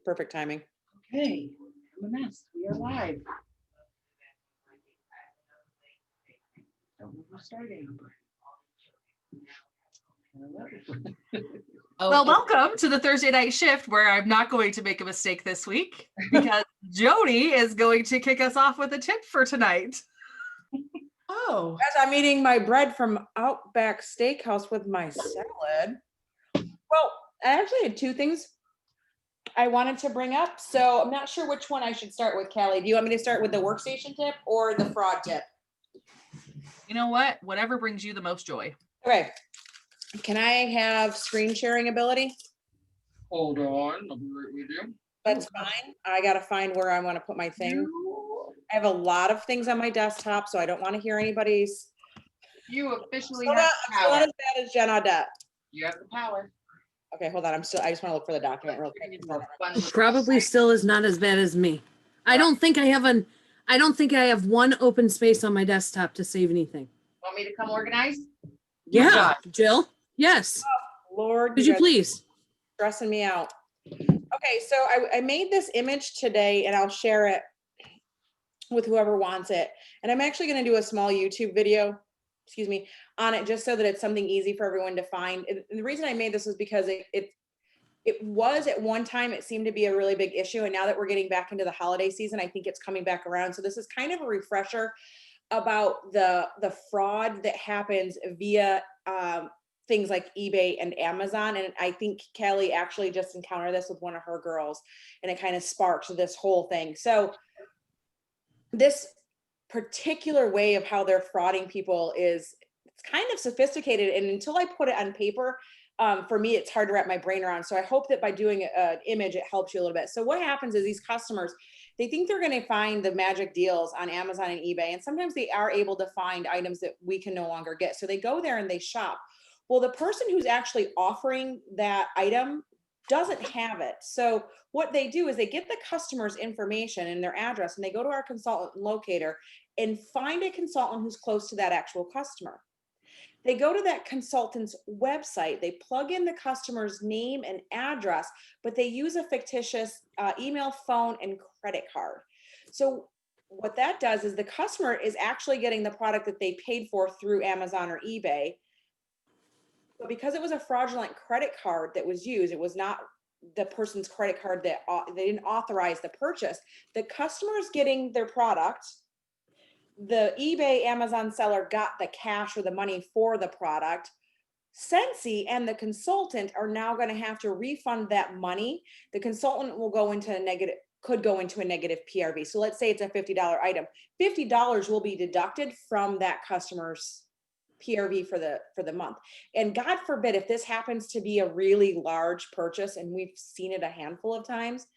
perfect timing. Okay, I'm a mess. We are live. Don't know who's starting. Well, welcome to the Thursday night shift where I'm not going to make a mistake this week because Jody is going to kick us off with a tip for tonight. Oh, As I'm eating my bread from Outback Steakhouse with my salad. Well, I actually had two things I wanted to bring up. So I'm not sure which one I should start with, Callie. Do you want me to start with the workstation tip or the fraud tip? You know what? Whatever brings you the most joy. Okay. Can I have screen sharing ability? hold on. I'll be right with you. That's fine. I got to find where I want to put my thing. I have a lot of things on my desktop, so I don't want to hear anybody's. You officially Still have not, the I'm still power. not as bad as Jen Audette. You have the power. Okay, hold on. I just want to look for the document real quick. Probably still is not as bad as me. I don't think I have one open space on my desktop to save anything. Want me to come organize? Yeah, God. Jill. Yes. Lord, Could you guys please? are stressing me out. Okay, so I made this image today and I'll share it with whoever wants it. And I'm actually going to do a small YouTube video, on it just so that it's something easy for everyone to find. And the reason I made this was because it was at one time, it seemed to be a really big issue. And now that we're getting back into the holiday season, I think it's coming back around. So this is kind of a refresher about the fraud that happens via things like eBay and Amazon. And I think Kelly actually just encountered this with one of her girls and it kind of sparked this whole thing. So this particular way of how they're frauding people it's kind of sophisticated. And until I put it on paper, for me, it's hard to wrap my brain around. So I hope that by doing an image, it helps you a little bit. So what happens is these customers, they think they're going to find the magic deals on Amazon and eBay. And sometimes they are able to find items that we can no longer get. So they go there and they shop. Well, the person who's actually offering that item doesn't have it. So what they do is they get the customer's information and their address, and they go to our consultant locator and find a consultant who's close to that actual customer. They go to that consultant's website, they plug in the customer's name and address, but they use a fictitious email, phone, and credit card. So what that does is the customer is actually getting the product that they paid for through Amazon or eBay. But because it was a fraudulent credit card that was used, it was not the person's credit card that they didn't authorize the purchase. The customer is getting their product. The eBay Amazon seller got the cash or the money for the product. Scentsy and the consultant are now going to have to refund that money. The consultant will could go into a negative PRV. So let's say it's a $50 item. $50 will be deducted from that customer's PRV for the month. And God forbid, if this happens to be a really large purchase, and we've seen it a handful of times,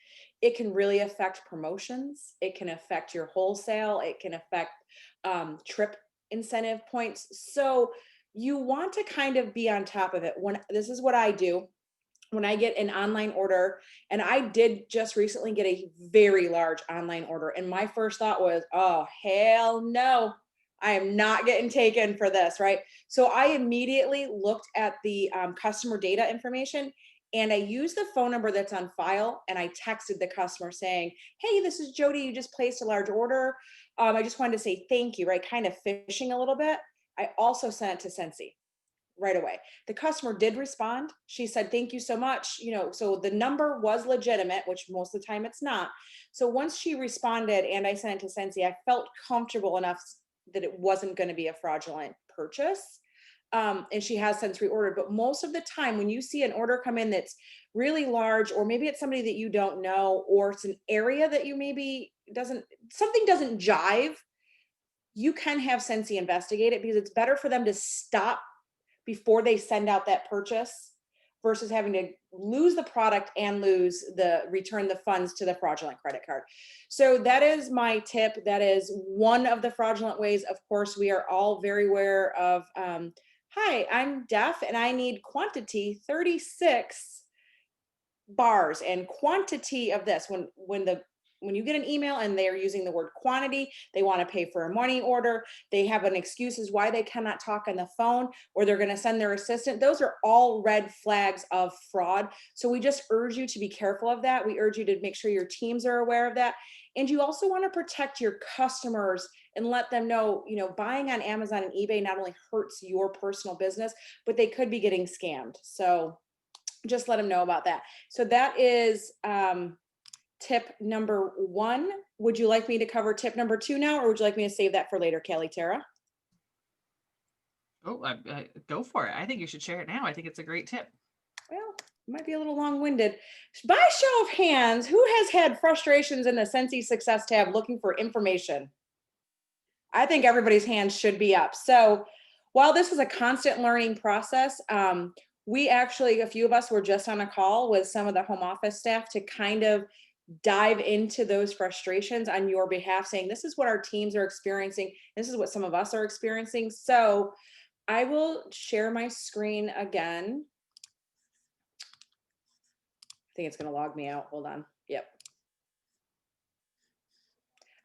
it can really affect promotions. It can affect your wholesale. It can affect trip incentive points. So you want to kind of be on top of it. This is what I do when I get an online order, and I did just recently get a very large online order. And my first thought was, oh, hell no. I am not getting taken for this, right? So I immediately looked at the customer data information, and I used the phone number that's on file, and I texted the customer saying, hey, this is Jody. You just placed a large order. I just wanted to say thank you, right? Kind of fishing a little bit. I also sent it to Scentsy right away. The customer did respond. She said, thank you so much. So the number was legitimate, which most of the time it's not. So once she responded and I sent it to Scentsy, I felt comfortable enough that it wasn't going to be a fraudulent purchase. And she has since reordered. But most of the time when you see an order come in that's really large, or maybe it's somebody that you don't know, or it's an area that you maybe something doesn't jive, you can have Scentsy investigate it, because it's better for them to stop before they send out that purchase versus having to lose the product and return the funds to the fraudulent credit card. So that is my tip. That is one of the fraudulent ways. Of course, we are all very aware of, hi, I'm deaf and I need quantity 36 bars and quantity of this. When the when you get an email and they're using the word quantity, they want to pay for a money order, they have an excuse as why they cannot talk on the phone, or they're going to send their assistant, those are all red flags of fraud. So we just urge you to be careful of that. We urge you to make sure your teams are aware of that. And you also want to protect your customers and let them know, buying on Amazon and eBay not only hurts your personal business, but they could be getting scammed. So just let them know about that. So that is tip number 1. Would you like me to cover tip number 2 now, or would you like me to save that for later, Kelly Tara? Oh, go for it. I think you should share it now. I think it's a great tip. Well, it might be a little long-winded. By show of hands, who has had frustrations in the Scentsy Success tab looking for information? I think everybody's hands should be up. So while this is a constant learning process, we actually, a few of us were just on a call with some of the home office staff to kind of dive into those frustrations on your behalf, saying this is what our teams are experiencing. This is what some of us are experiencing. So I will share my screen again. I think it's going to log me out. Hold on. Yep.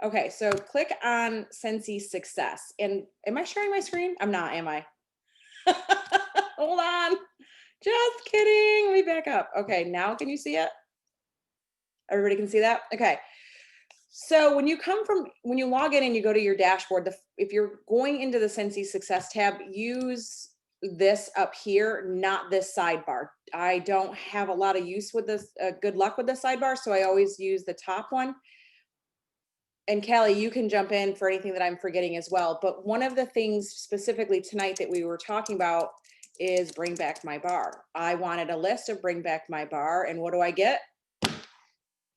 Okay, so click on Scentsy Success. And am I sharing my screen? I'm not, am I? Hold on. Just kidding. Let me back up. Okay, now can you see it? Everybody can see that? Okay. So when you log in and you go to your dashboard, if you're going into the Scentsy Success tab, use this up here, not this sidebar. I don't have a lot of use with this, good luck with the sidebar, so I always use the top one. And Kelly, you can jump in for anything that I'm forgetting as well. But one of the things specifically tonight that we were talking about is Bring Back My Bar. I wanted a list of Bring Back My Bar, and what do I get?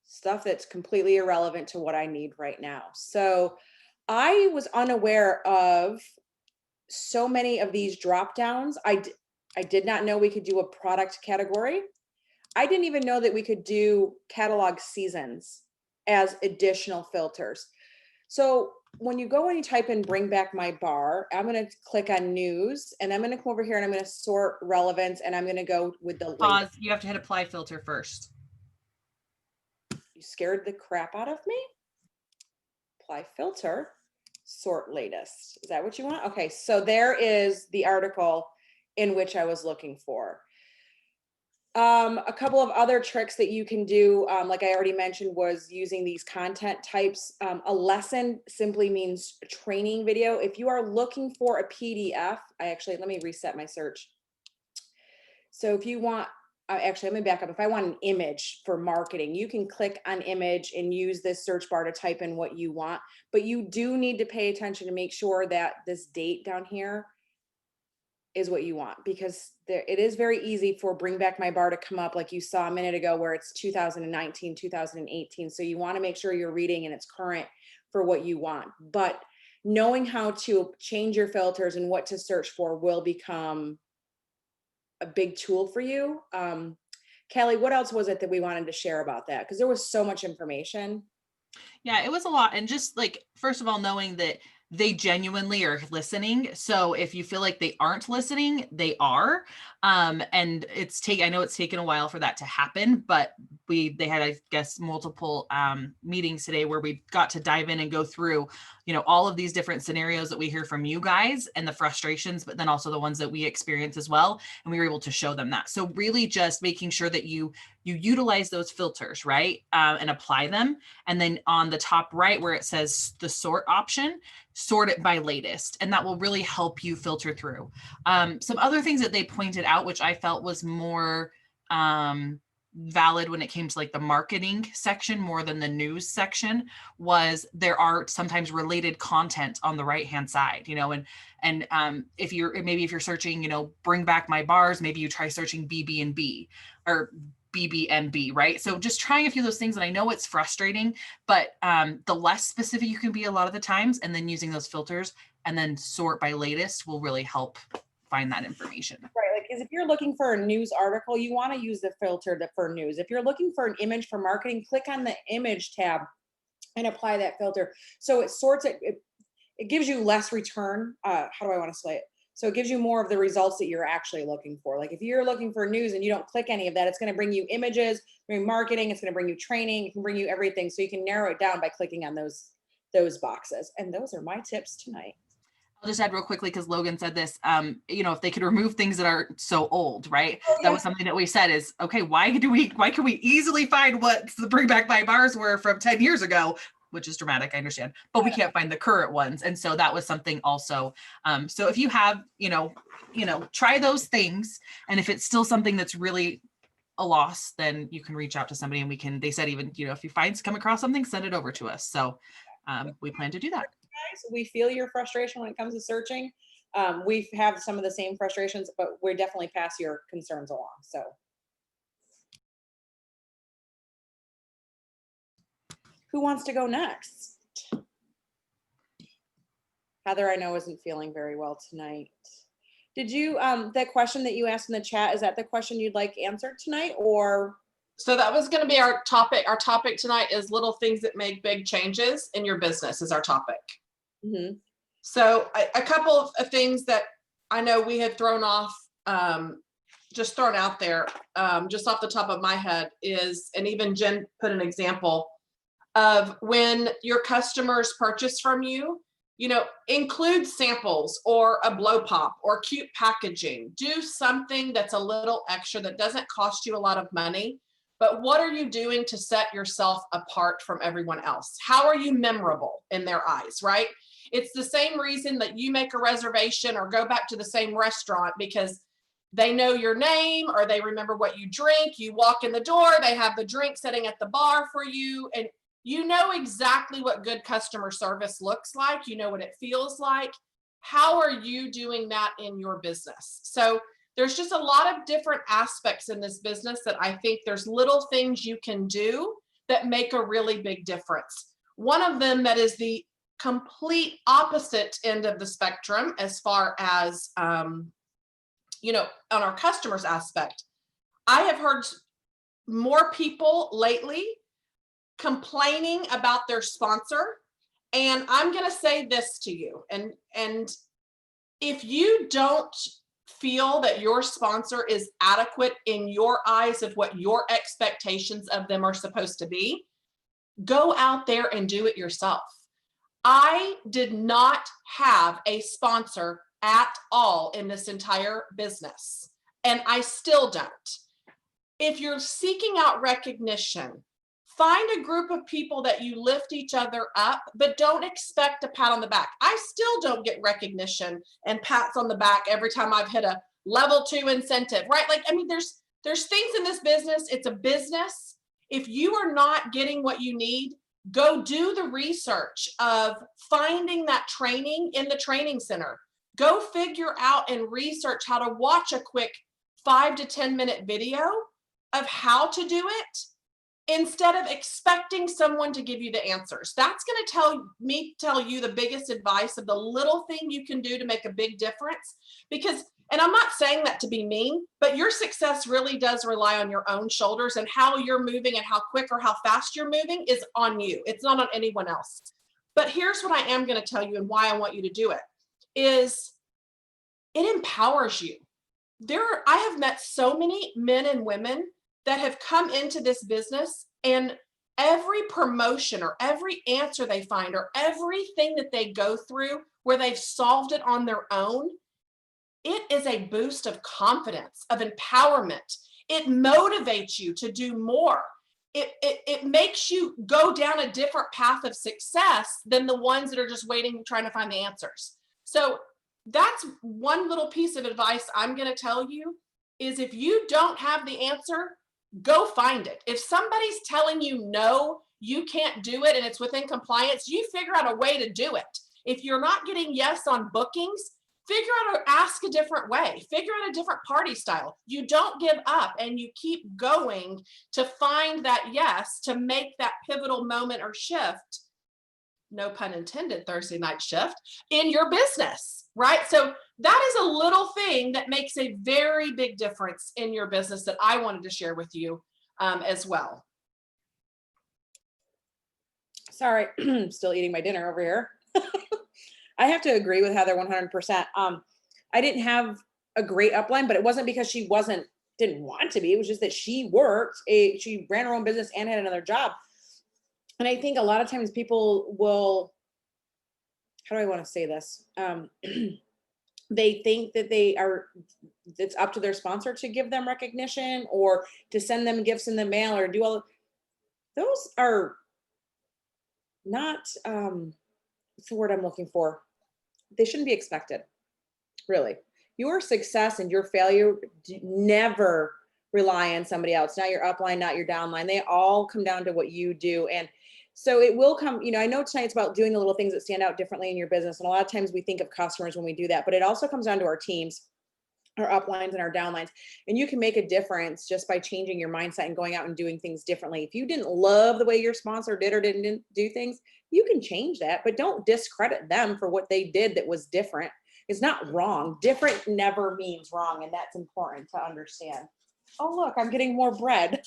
Stuff that's completely irrelevant to what I need right now. So I was unaware of so many of these drop downs. I did not know we could do a product category. I didn't even know that we could do catalog seasons as additional filters. So when you go and you type in Bring Back My Bar, I'm going to click on news, and I'm going to come over here and I'm going to sort relevance, and I'm going to go with the Pause. latest. You have to hit apply filter first. You scared the crap out of me. Apply filter, sort latest. Is that what you want? Okay, so there is the article in which I was looking for. A couple of other tricks that you can do, like I already mentioned, was using these content types. A lesson simply means training video. If you are looking for a PDF, let me reset my search. So if you want, let me back up. If I want an image for marketing, you can click on image and use this search bar to type in what you want, but you do need to pay attention to make sure that this date down here is what you want, because it is very easy for Bring Back My Bar to come up like you saw a minute ago where it's 2019, 2018. So you want to make sure you're reading and it's current for what you want. But knowing how to change your filters and what to search for will become a big tool for you. Kelly, what else was it that we wanted to share about that? Because there was so much information. Yeah, it was a lot. And just like, first of all, knowing that they genuinely are listening. So if you feel like they aren't listening, they are. And I know it's taken a while for that to happen, but they had, I guess, multiple meetings today where we got to dive in and go through, all of these different scenarios that we hear from you guys and the frustrations, but then also the ones that we experience as well. And we were able to show them that. So really just making sure that you utilize those filters, right? And apply them. And then on the top right, where it says the sort option, sort it by latest, and that will really help you filter through. Some other things that they pointed out, which I felt was more valid when it came to like the marketing section more than the news section, was there are sometimes related content on the right hand side, and if you're searching, Bring Back My Bars, maybe you try searching BB&B or BBNB, right? So just trying a few of those things. And I know it's frustrating, but the less specific you can be a lot of the times, and then using those filters and then sort by latest will really help find that information. Right, like, because if you're looking for a news article, you want to use the filter for news. If you're looking for an image for marketing, click on the image tab and apply that filter. So it sorts it. It gives you less return. How do I want to say it? So it gives you more of the results that you're actually looking for. Like if you're looking for news and you don't click any of that, it's going to bring you images, bring marketing, it's going to bring you training, it can bring you everything. So you can narrow it down by clicking on those boxes. And those are my tips tonight. I'll just add real quickly because Logan said this, if they could remove things that are so old, right? Oh, That yeah. was something that we said is, okay, why can we easily find what the Bring Back My Bars were from 10 years ago, which is dramatic, I understand, but we can't find the current ones. And so that was something also. So if you have, try those things. And if it's still something that's really a loss, then you can reach out to somebody and they said even, if you come across something, send it over to us. So we plan to do that. Guys, we feel your frustration when it comes to searching. We have some of the same frustrations, but we're definitely pass your concerns along. So who wants to go next? Heather, I know, isn't feeling very well tonight. Did you, that question that you asked in the chat, is that the question you'd like answered tonight, or? So that was going to be our topic. Our topic tonight is little things that make big changes in your business is our topic. Mm-hmm. So a couple of things that I know we had thrown off, just thrown out there, just off the top of my head is, and even Jen put an example of when your customers purchase from you, include samples or a blow pop or cute packaging. Do something that's a little extra that doesn't cost you a lot of money. But what are you doing to set yourself apart from everyone else? How are you memorable in their eyes, right? It's the same reason that you make a reservation or go back to the same restaurant because they know your name or they remember what you drink. You walk in the door, they have the drink sitting at the bar for you, and you know exactly what good customer service looks like. You know what it feels like. How are you doing that in your business? So there's just a lot of different aspects in this business that I think there's little things you can do that make a really big difference. One of them that is the complete opposite end of the spectrum as far as, on our customers aspect. I have heard more people lately complaining about their sponsor. And I'm going to say this to you. And if you don't feel that your sponsor is adequate in your eyes of what your expectations of them are supposed to be, go out there and do it yourself. I did not have a sponsor at all in this entire business, and I still don't. If you're seeking out recognition, find a group of people that you lift each other up, but don't expect a pat on the back. I still don't get recognition and pats on the back every time I've hit a level 2 incentive, right? There's things in this business. It's a business. If you are not getting what you need, go do the research of finding that training in the training center. Go figure out and research how to watch a quick 5 to 10 minute video of how to do it instead of expecting someone to give you the answers. That's going to tell you the biggest advice of the little thing you can do to make a big difference. Because, and I'm not saying that to be mean, but your success really does rely on your own shoulders, and how you're moving and how quick or how fast you're moving is on you. It's not on anyone else. But here's what I am going to tell you and why I want you to do it is it empowers you. I have met so many men and women that have come into this business, and every promotion or every answer they find or everything that they go through where they've solved it on their own, it is a boost of confidence, of empowerment. It motivates you to do more. It makes you go down a different path of success than the ones that are just waiting, trying to find the answers. So that's one little piece of advice I'm going to tell you is if you don't have the answer, go find it. If somebody's telling you, no, you can't do it and it's within compliance, you figure out a way to do it. If you're not getting yes on bookings, figure out or ask a different way, figure out a different party style. You don't give up and you keep going to find that yes, to make that pivotal moment or shift, no pun intended, Thursday night shift in your business, right? So that is a little thing that makes a very big difference in your business that I wanted to share with you as well. Sorry, still eating my dinner over here. I have to agree with Heather 100%. I didn't have a great upline, but it wasn't because she didn't want to be. It was just that she she ran her own business and had another job. And I think a lot of times people will, how do I want to say this? They think that it's up to their sponsor to give them recognition or to send them gifts in the mail or do all. Those are not, what's the word I'm looking for? They shouldn't be expected, really. Your success and your failure never rely on somebody else, not your upline, not your downline. They all come down to what you do. And so it will come, I know tonight's about doing the little things that stand out differently in your business. And a lot of times we think of customers when we do that, but it also comes down to our teams, our uplines and our downlines. And you can make a difference just by changing your mindset and going out and doing things differently. If you didn't love the way your sponsor did or didn't do things, you can change that, but don't discredit them for what they did that was different. It's not wrong. Different never means wrong. And that's important to understand. Oh, look, I'm getting more bread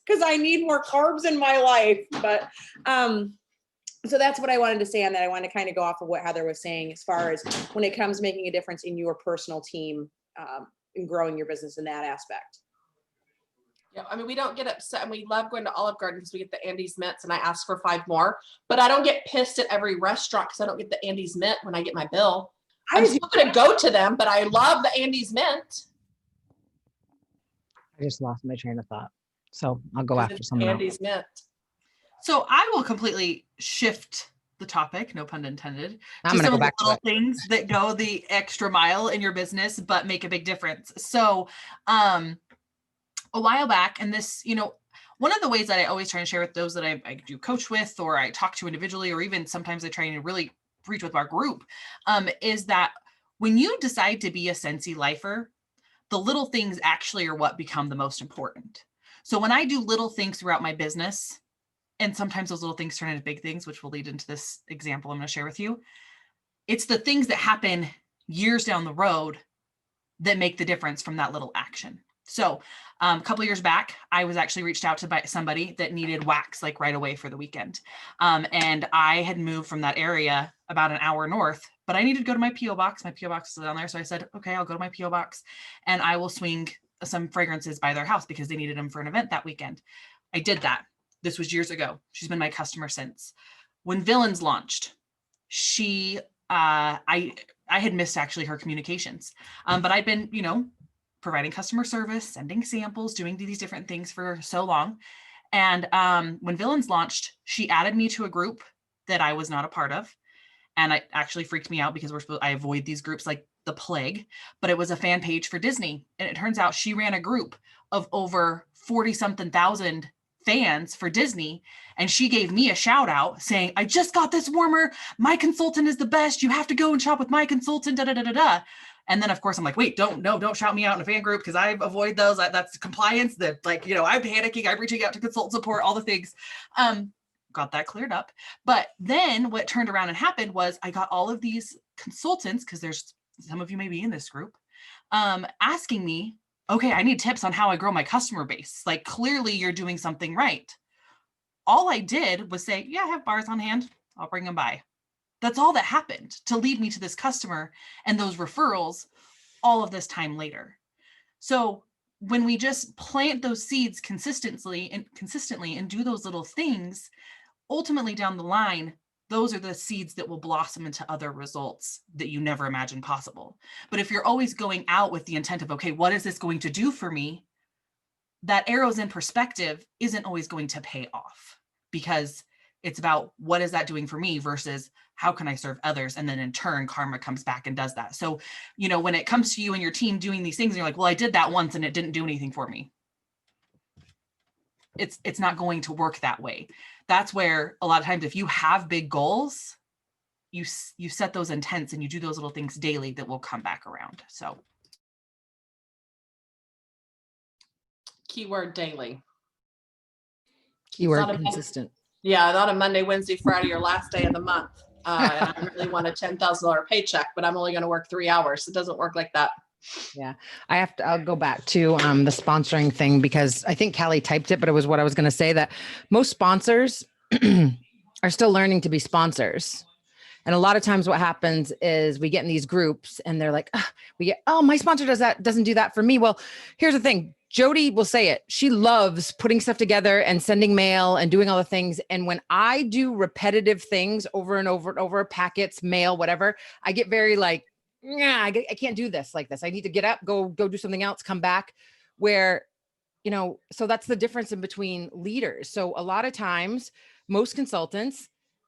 because I need more carbs in my life. But so that's what I wanted to say on that. I wanted to kind of go off of what Heather was saying as far as when it comes to making a difference in your personal team and growing your business in that aspect. Yeah, I mean, we don't get upset, and we love going to Olive Garden because we get the Andes Mints, and I ask for 5 more. But I don't get pissed at every restaurant because I don't get the Andes Mint when I get my bill. I'm still going to go to them, but I love the Andes Mint. I just lost my train of thought. So I'll go after someone else. Andes Mint. So I will completely shift the topic, no pun intended, I'm to going to some go of the back to little it. things that go the extra mile in your business, but make a big difference. So a while back, and this, one of the ways that I always try and share with those that I do coach with, or I talk to individually, or even sometimes I try and really reach with our group, is that when you decide to be a Scentsy lifer, the little things actually are what become the most important. So when I do little things throughout my business, and sometimes those little things turn into big things, which will lead into this example I'm going to share with you, it's the things that happen years down the road that make the difference from that little action. So a couple of years back, I was actually reached out to by somebody that needed wax like right away for the weekend. And I had moved from that area about an hour north, but I needed to go to my PO box. My PO box is down there. So I said, okay, I'll go to my PO box and I will swing some fragrances by their house because they needed them for an event that weekend. I did that. This was years ago. She's been my customer since. When Villains launched, I had missed actually her communications, but I'd been, providing customer service, sending samples, doing these different things for so long. And when Villains launched, she added me to a group that I was not a part of. And it actually freaked me out because I avoid these groups like the plague, but it was a fan page for Disney. And it turns out she ran a group of over 40-something thousand fans for Disney. And she gave me a shout out saying, I just got this warmer. My consultant is the best. You have to go and shop with my consultant, da, da, da, da, da. And then of course I'm like, wait, don't shout me out in a fan group because I avoid those. That's compliance that I'm panicking. I'm reaching out to consultant support, all the things. Got that cleared up. But then what turned around and happened was I got all of these consultants, because there's some of you may be in this group, asking me, okay, I need tips on how I grow my customer base. Like clearly you're doing something right. All I did was say, yeah, I have bars on hand. I'll bring them by. That's all that happened to lead me to this customer and those referrals all of this time later. So when we just plant those seeds consistently and do those little things, ultimately down the line, those are the seeds that will blossom into other results that you never imagined possible. But if you're always going out with the intent of, okay, what is this going to do for me? That arrows in perspective isn't always going to pay off, because it's about what is that doing for me versus how can I serve others? And then in turn, karma comes back and does that. So, when it comes to you and your team doing these things, and you're like, well, I did that once and it didn't do anything for me. It's not going to work that way. That's where a lot of times, if you have big goals, you set those intents and you do those little things daily that will come back around. So. Keyword daily. Keyword Not a- consistent. Yeah, not a Monday, Wednesday, Friday, or last day of the month. And I really want a $10,000 paycheck, but I'm only going to work 3 hours. It doesn't work like that. Yeah, I'll go back to the sponsoring thing, because I think Callie typed it, but it was what I was going to say, that most sponsors are still learning to be sponsors. And a lot of times what happens is we get in these groups and they're like, oh, my sponsor doesn't do that for me. Well, here's the thing. Jody will say it. She loves putting stuff together and sending mail and doing all the things. And when I do repetitive things over and over and over, packets, mail, whatever, I get very like, yeah, I can't do this like this. I need to get up, go do something else, come back. Where, so that's the difference in between leaders. So a lot of times, most consultants,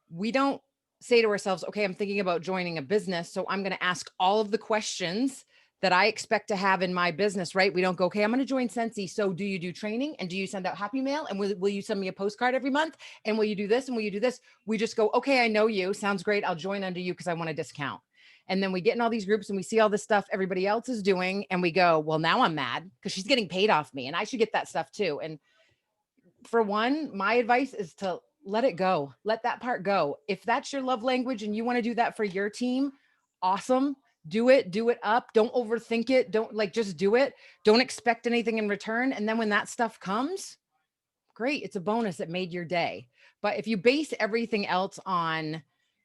we don't say to ourselves, okay, I'm thinking about joining a business, so I'm going to ask all of the questions that I expect to have in my business, right? We don't go, okay, I'm going to join Scentsy. So do you do training? And do you send out happy mail? And will you send me a postcard every month? And will you do this? And will you do this? We just go, okay, I know you. Sounds great. I'll join under you because I want a discount. And then we get in all these groups and we see all this stuff everybody else is doing. And we go, well, now I'm mad because she's getting paid off me and I should get that stuff too. And for one, my advice is to let it go. Let that part go. If that's your love language and you want to do that for your team, awesome. Do it up. Don't overthink it. Just do it. Don't expect anything in return. And then when that stuff comes, great. It's a bonus. It made your day. But if you base everything else on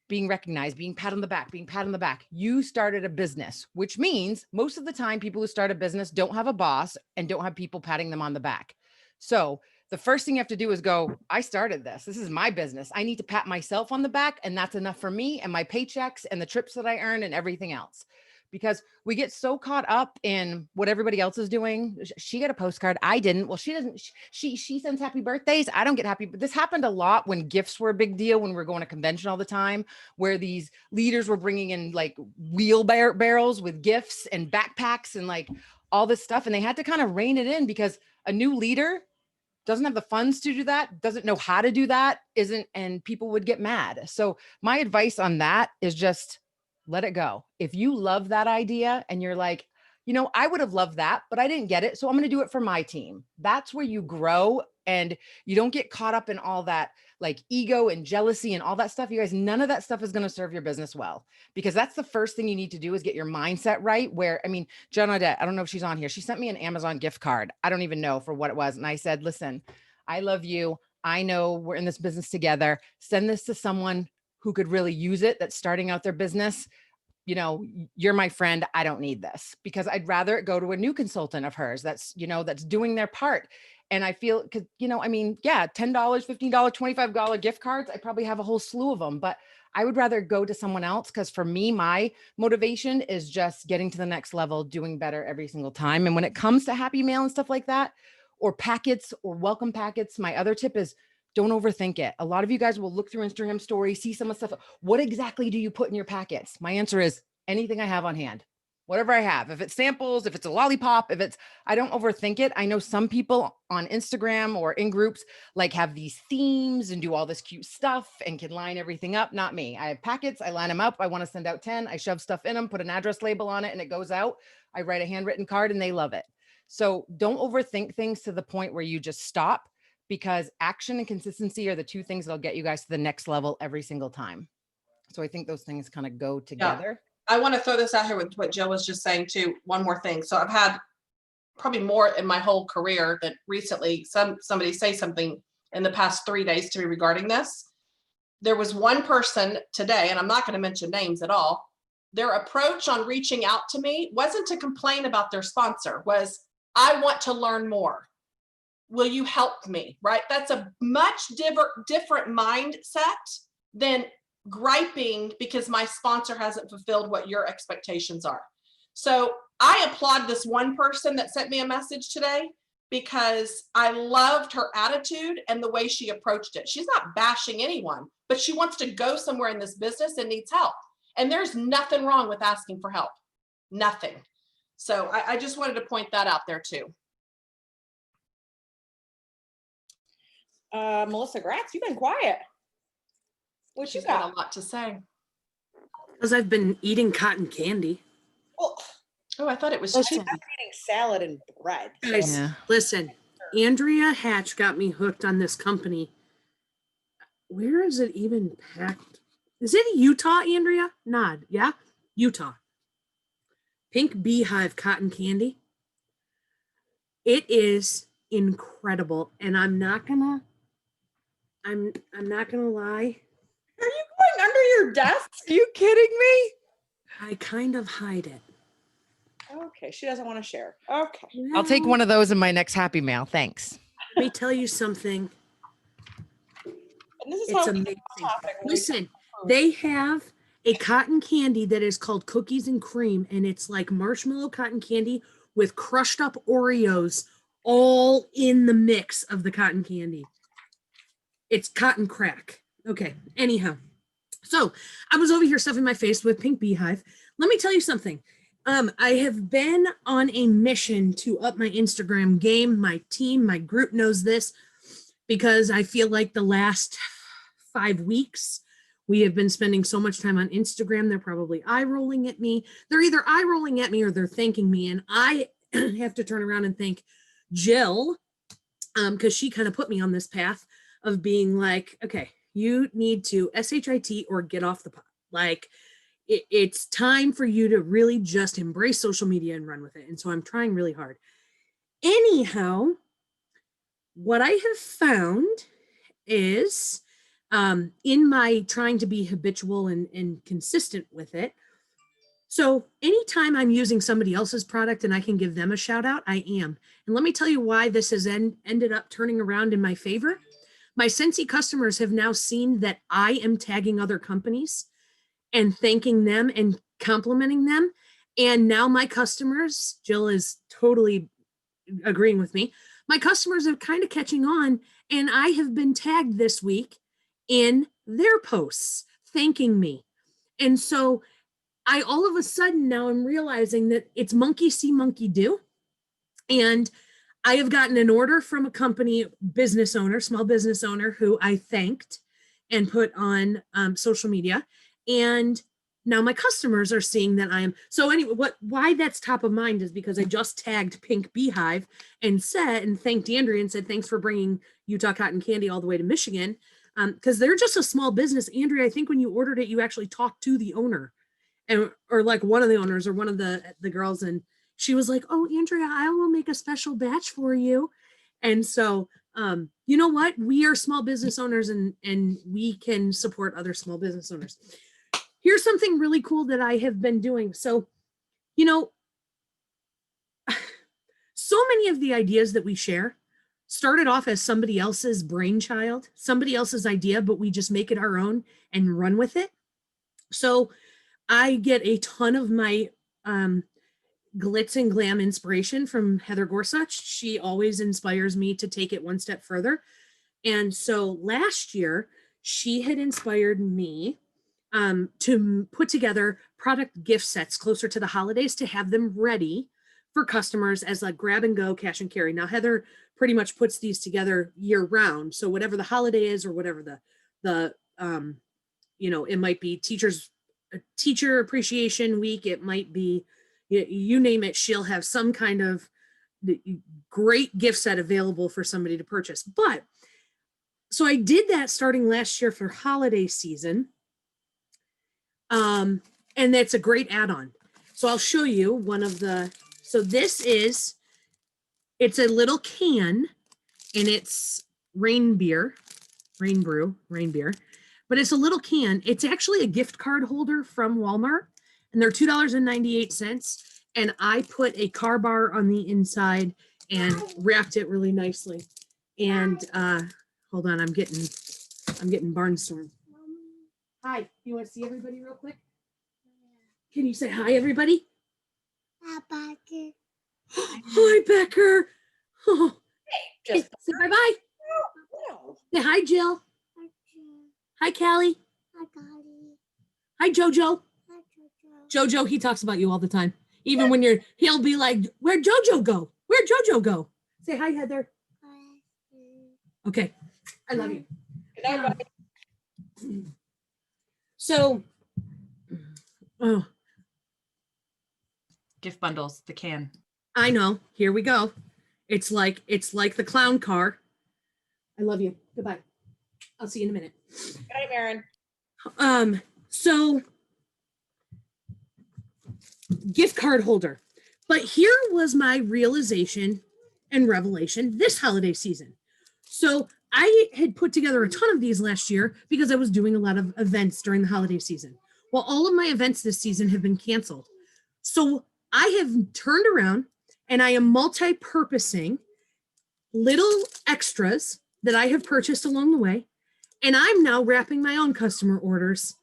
being recognized, being pat on the back, you started a business, which means most of the time people who start a business don't have a boss and don't have people patting them on the back. So the first thing you have to do is go, I started this. This is my business. I need to pat myself on the back, and that's enough for me and my paychecks and the trips that I earn and everything else. Because we get so caught up in what everybody else is doing. She got a postcard. I didn't. Well, she doesn't. She sends happy birthdays. I don't get happy. But this happened a lot when gifts were a big deal, when we were going to convention all the time, where these leaders were bringing in like barrels with gifts and backpacks and like all this stuff. And they had to kind of rein it in because a new leader doesn't have the funds to do that, doesn't know how to do that, and people would get mad. So my advice on that is just let it go. If you love that idea and you're like, I would have loved that, but I didn't get it. So I'm going to do it for my team. That's where you grow and you don't get caught up in all that like ego and jealousy and all that stuff. You guys, none of that stuff is going to serve your business well, because that's the first thing you need to do is get your mindset right. Jen Audette, I don't know if she's on here. She sent me an Amazon gift card. I don't even know for what it was. And I said, listen, I love you. I know we're in this business together. Send this to someone who could really use it, that's starting out their business. You're my friend. I don't need this, because I'd rather it go to a new consultant of hers that's doing their part. And I feel, cause $10, $15, $25 gift cards, I probably have a whole slew of them, but I would rather go to someone else. Cause for me, my motivation is just getting to the next level, doing better every single time. And when it comes to happy mail and stuff like that, or packets or welcome packets, my other tip is don't overthink it. A lot of you guys will look through Instagram stories, see some of the stuff. What exactly do you put in your packets? My answer is anything I have on hand, whatever I have. If it's samples, if it's a lollipop, I don't overthink it. I know some people on Instagram or in groups like have these themes and do all this cute stuff and can line everything up. Not me. I have packets. I line them up. I want to send out 10. I shove stuff in them, put an address label on it, and it goes out. I write a handwritten card and they love it. So don't overthink things to the point where you just stop, because action and consistency are the two things that'll get you guys to the next level every single time. So I think those things kind of go together. I want to throw this out here with what Jill was just saying too. One more thing. So I've had probably more in my whole career that recently somebody say something in the past 3 days to me regarding this. There was one person today, and I'm not going to mention names at all. Their approach on reaching out to me wasn't to complain about their sponsor, was I want to learn more. Will you help me? Right? That's a much different mindset than griping because my sponsor hasn't fulfilled what your expectations are. So I applaud this one person that sent me a message today, because I loved her attitude and the way she approached it. She's not bashing anyone, but she wants to go somewhere in this business and needs help. And there's nothing wrong with asking for help. Nothing. So I just wanted to point that out there too. Melissa Gratz, you've been quiet. What you She's got got? a lot to say. Because I've been eating cotton candy. Well, Oh, I thought it was. she's not eating salad and bread. so- Guys, Yeah. listen, Andrea Hatch got me hooked on this company. Where is it even packed? Is it Utah, Andrea? Nod. Yeah, Utah. Pink Beehive cotton candy. It is incredible, and I'm not gonna lie. Are you going under your your desk? Are you kidding me? I kind of hide it. Okay, she doesn't want to share. Okay. I'll take Well, one of those in my next Happy Mail. Thanks. Let me tell you something. And this is It's how we get amazing. off topic when we Listen, they have a cotton candy that is called cookies and cream, and it's like marshmallow cotton candy with crushed up Oreos all in the mix of the cotton candy. It's cotton crack. Okay. Anyhow, so I was over here stuffing my face with pink beehive. Let me tell you something. I have been on a mission to up my Instagram game. My team, my group knows this because I feel like the last 5 weeks we have been spending so much time on Instagram. They're probably eye rolling at me. They're either eye rolling at me or they're thanking me. And I have to turn around and thank Jill because she kind of put me on this path of being like, okay, you need to SHIT or get off the pot. Like, it's time for you to really just embrace social media and run with it. And so I'm trying really hard. Anyhow, what I have found is in my trying to be habitual and consistent with it. So anytime I'm using somebody else's product and I can give them a shout out, I am. And let me tell you why this has ended up turning around in my favor. My Scentsy customers have now seen that I am tagging other companies and thanking them and complimenting them. And now my customers, Jill is totally agreeing with me. My customers are kind of catching on, and I have been tagged this week in their posts thanking me. And so I all of a sudden now I'm realizing that it's monkey see, monkey do. And I have gotten an order from a company business owner, small business owner, who I thanked and put on social media. And now my customers are seeing that I am. So anyway, why that's top of mind is because I just tagged Pink Beehive and thanked Andrea and said, thanks for bringing Utah cotton candy all the way to Michigan. Because they're just a small business. Andrea, I think when you ordered it, you actually talked to the owner or like one of the owners or one of the girls. And she was like, oh, Andrea, I will make a special batch for you. And so, you know what? We are small business owners and we can support other small business owners. Here's something really cool that I have been doing. So, you know, so many of the ideas that we share started off as somebody else's brainchild, somebody else's idea, but we just make it our own and run with it. So I get a ton of my glitz and glam inspiration from Heather Gorsuch. She always inspires me to take it one step further. And so last year, she had inspired me to put together product gift sets closer to the holidays to have them ready for customers as like grab and go, cash and carry. Now, Heather pretty much puts these together year round. So whatever the holiday is or whatever the you know, it might be teacher appreciation week. It might be, you name it, she'll have some kind of great gift set available for somebody to purchase. But so I did that starting last year for holiday season. And that's a great add-on. So I'll show you one of the, so this is, it's a little can and it's rain beer, but it's a little can. It's actually a gift card holder from Walmart and they're $2.98. And I put a car bar on the inside and wrapped it really nicely. And hold on, I'm getting barnstorm. Hi, you want to see everybody real quick? Can you say hi, everybody? Hi, Becker. Oh, Just say bye-bye. no. Say hi, Jill. Hi, Callie. Hi, Jojo. Jojo, he talks about you all the time. Even when he'll be like, where'd Jojo go? Where'd Jojo go? Say hi, Heather. Okay. I love you. Good night, bye. So, oh, Gift bundles, the can. I know. Here we go. It's like the clown car. I love you. Goodbye. I'll see you in a minute. Good night, Maren. So gift card holder. But here was my realization and revelation this holiday season. So I had put together a ton of these last year because I was doing a lot of events during the holiday season. Well, all of my events this season have been canceled. So I have turned around and I am multi-purposing little extras that I have purchased along the way. And I'm now wrapping my own customer orders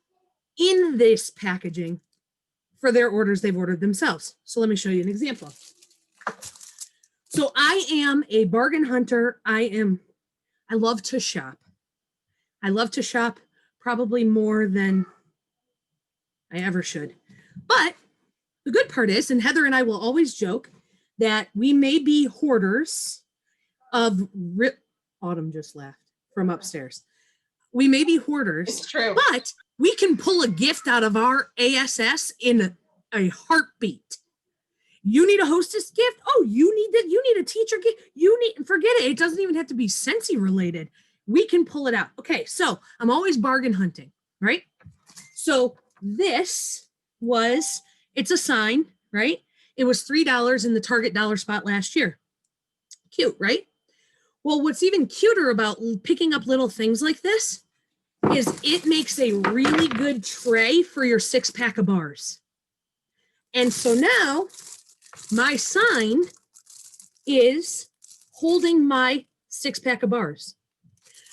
in this packaging for their orders they've ordered themselves. So let me show you an example. So I am a bargain hunter. I love to shop. I love to shop probably more than I ever should. But the good part is, and Heather and I will always joke that we may be hoarders of Autumn just laughed from upstairs. We may be hoarders, It's true. but we can pull a gift out of our ASS in a heartbeat. You need a hostess gift? Oh, you need a teacher gift. Forget it. It doesn't even have to be Scentsy related. We can pull it out. Okay, so I'm always bargain hunting, right? So it's a sign, right? It was $3 in the Target dollar spot last year. Cute, right? Well, what's even cuter about picking up little things like this is it makes a really good tray for your 6-pack of bars. And so now my sign is holding my 6-pack of bars.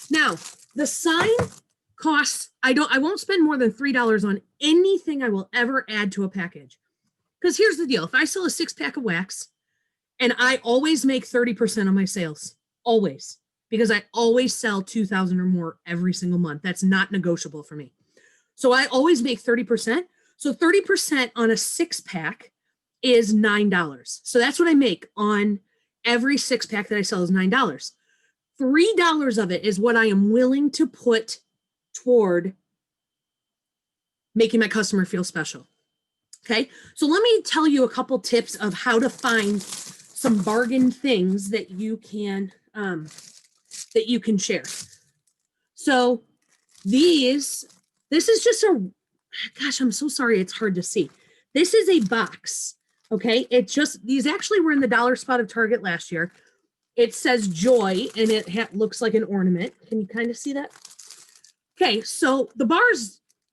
Now, the sign costs, I won't spend more than $3 on anything I will ever add to a package. Because here's the deal. If I sell a 6-pack of wax and I always make 30% on my sales, always, because I always sell 2,000 or more every single month. That's not negotiable for me. So I always make 30%. So 30% on a 6-pack is $9. So that's what I make on every 6-pack that I sell is $9. $3 of it is what I am willing to put toward making my customer feel special. Okay. So let me tell you a couple tips of how to find some bargain things that you can share. So this is just gosh, I'm so sorry. It's hard to see. This is a box. Okay. These actually were in the dollar spot of Target last year. It says joy and it looks like an ornament. Can you kind of see that? Okay. So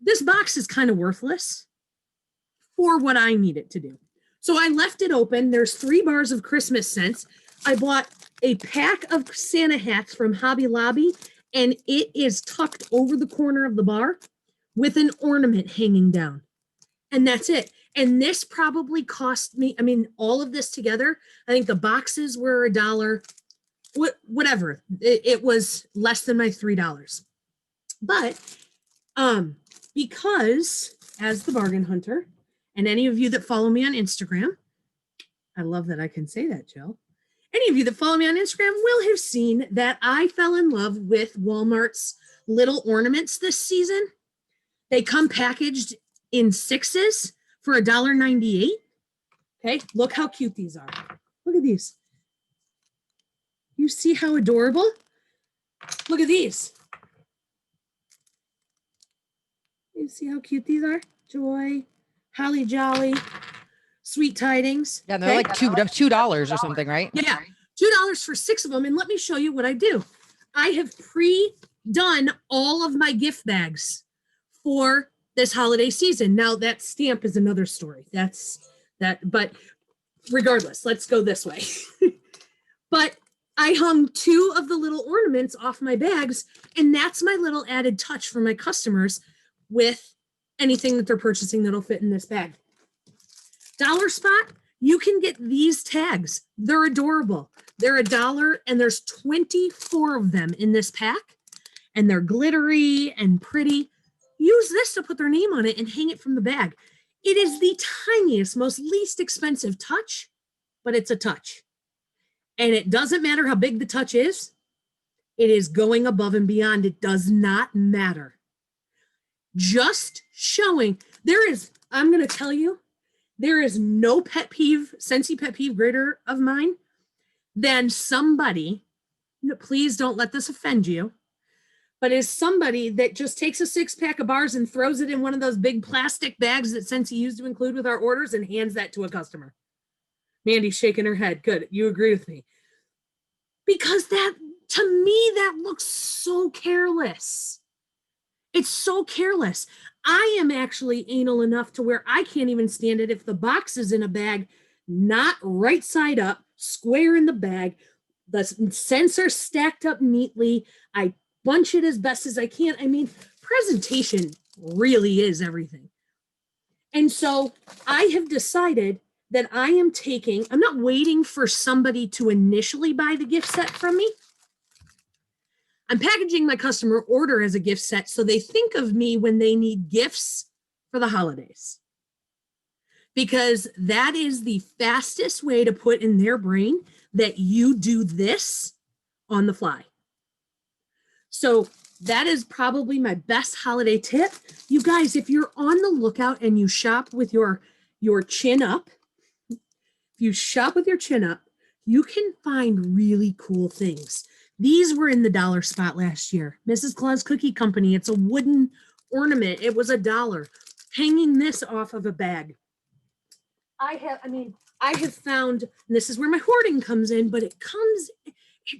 this box is kind of worthless for what I need it to do. So I left it open. There's 3 bars of Christmas scents. I bought a pack of Santa hats from Hobby Lobby, and it is tucked over the corner of the bar with an ornament hanging down. And that's it. And this probably cost me, all of this together, I think the boxes were $1, whatever. It was less than my $3. But because as the bargain hunter, and any of you that follow me on Instagram, I love that I can say that, Jill. Any of you that follow me on Instagram will have seen that I fell in love with Walmart's little ornaments this season. They come packaged in 6s for $1.98. Okay, look how cute these are. Look at these. You see how adorable? Look at these. You see how cute these are? Joy, Holly Jolly, Sweet Tidings. Yeah, they're like $2 or something, right? Yeah, $2 for 6 of them. And let me show you what I do. I have pre-done all of my gift bags for this holiday season. Now that stamp is another story. But regardless, let's go this way. But I hung 2 of the little ornaments off my bags, and that's my little added touch for my customers with anything that they're purchasing that'll fit in this bag. Dollar Spot, you can get these tags. They're adorable. They're $1 and there's 24 of them in this pack, and they're glittery and pretty. Use this to put their name on it and hang it from the bag. It is the tiniest, most least expensive touch, but it's a touch. And it doesn't matter how big the touch is. It is going above and beyond. It does not matter. Just showing I'm going to tell you, there is no Scentsy pet peeve greater of mine than somebody, please don't let this offend you, but is somebody that just takes a 6-pack of bars and throws it in one of those big plastic bags that Scentsy used to include with our orders and hands that to a customer. Mandy's shaking her head. Good. You agree with me. Because that To me, that looks so careless. It's so careless. I am actually anal enough to where I can't even stand it if the box is in a bag, not right side up, square in the bag, the scents are stacked up neatly. I bunch it as best as I can. I mean, presentation really is everything. And so I have decided that I'm not waiting for somebody to initially buy the gift set from me. I'm packaging my customer order as a gift set so they think of me when they need gifts for the holidays. Because that is the fastest way to put in their brain that you do this on the fly. So that is probably my best holiday tip. You guys, if you're on the lookout and you shop with your chin up, you can find really cool things. These were in the dollar spot last year. Mrs. Claus Cookie Company. It's a wooden ornament. It was $1. Hanging this off of a bag. I have found, and this is where my hoarding comes in, but it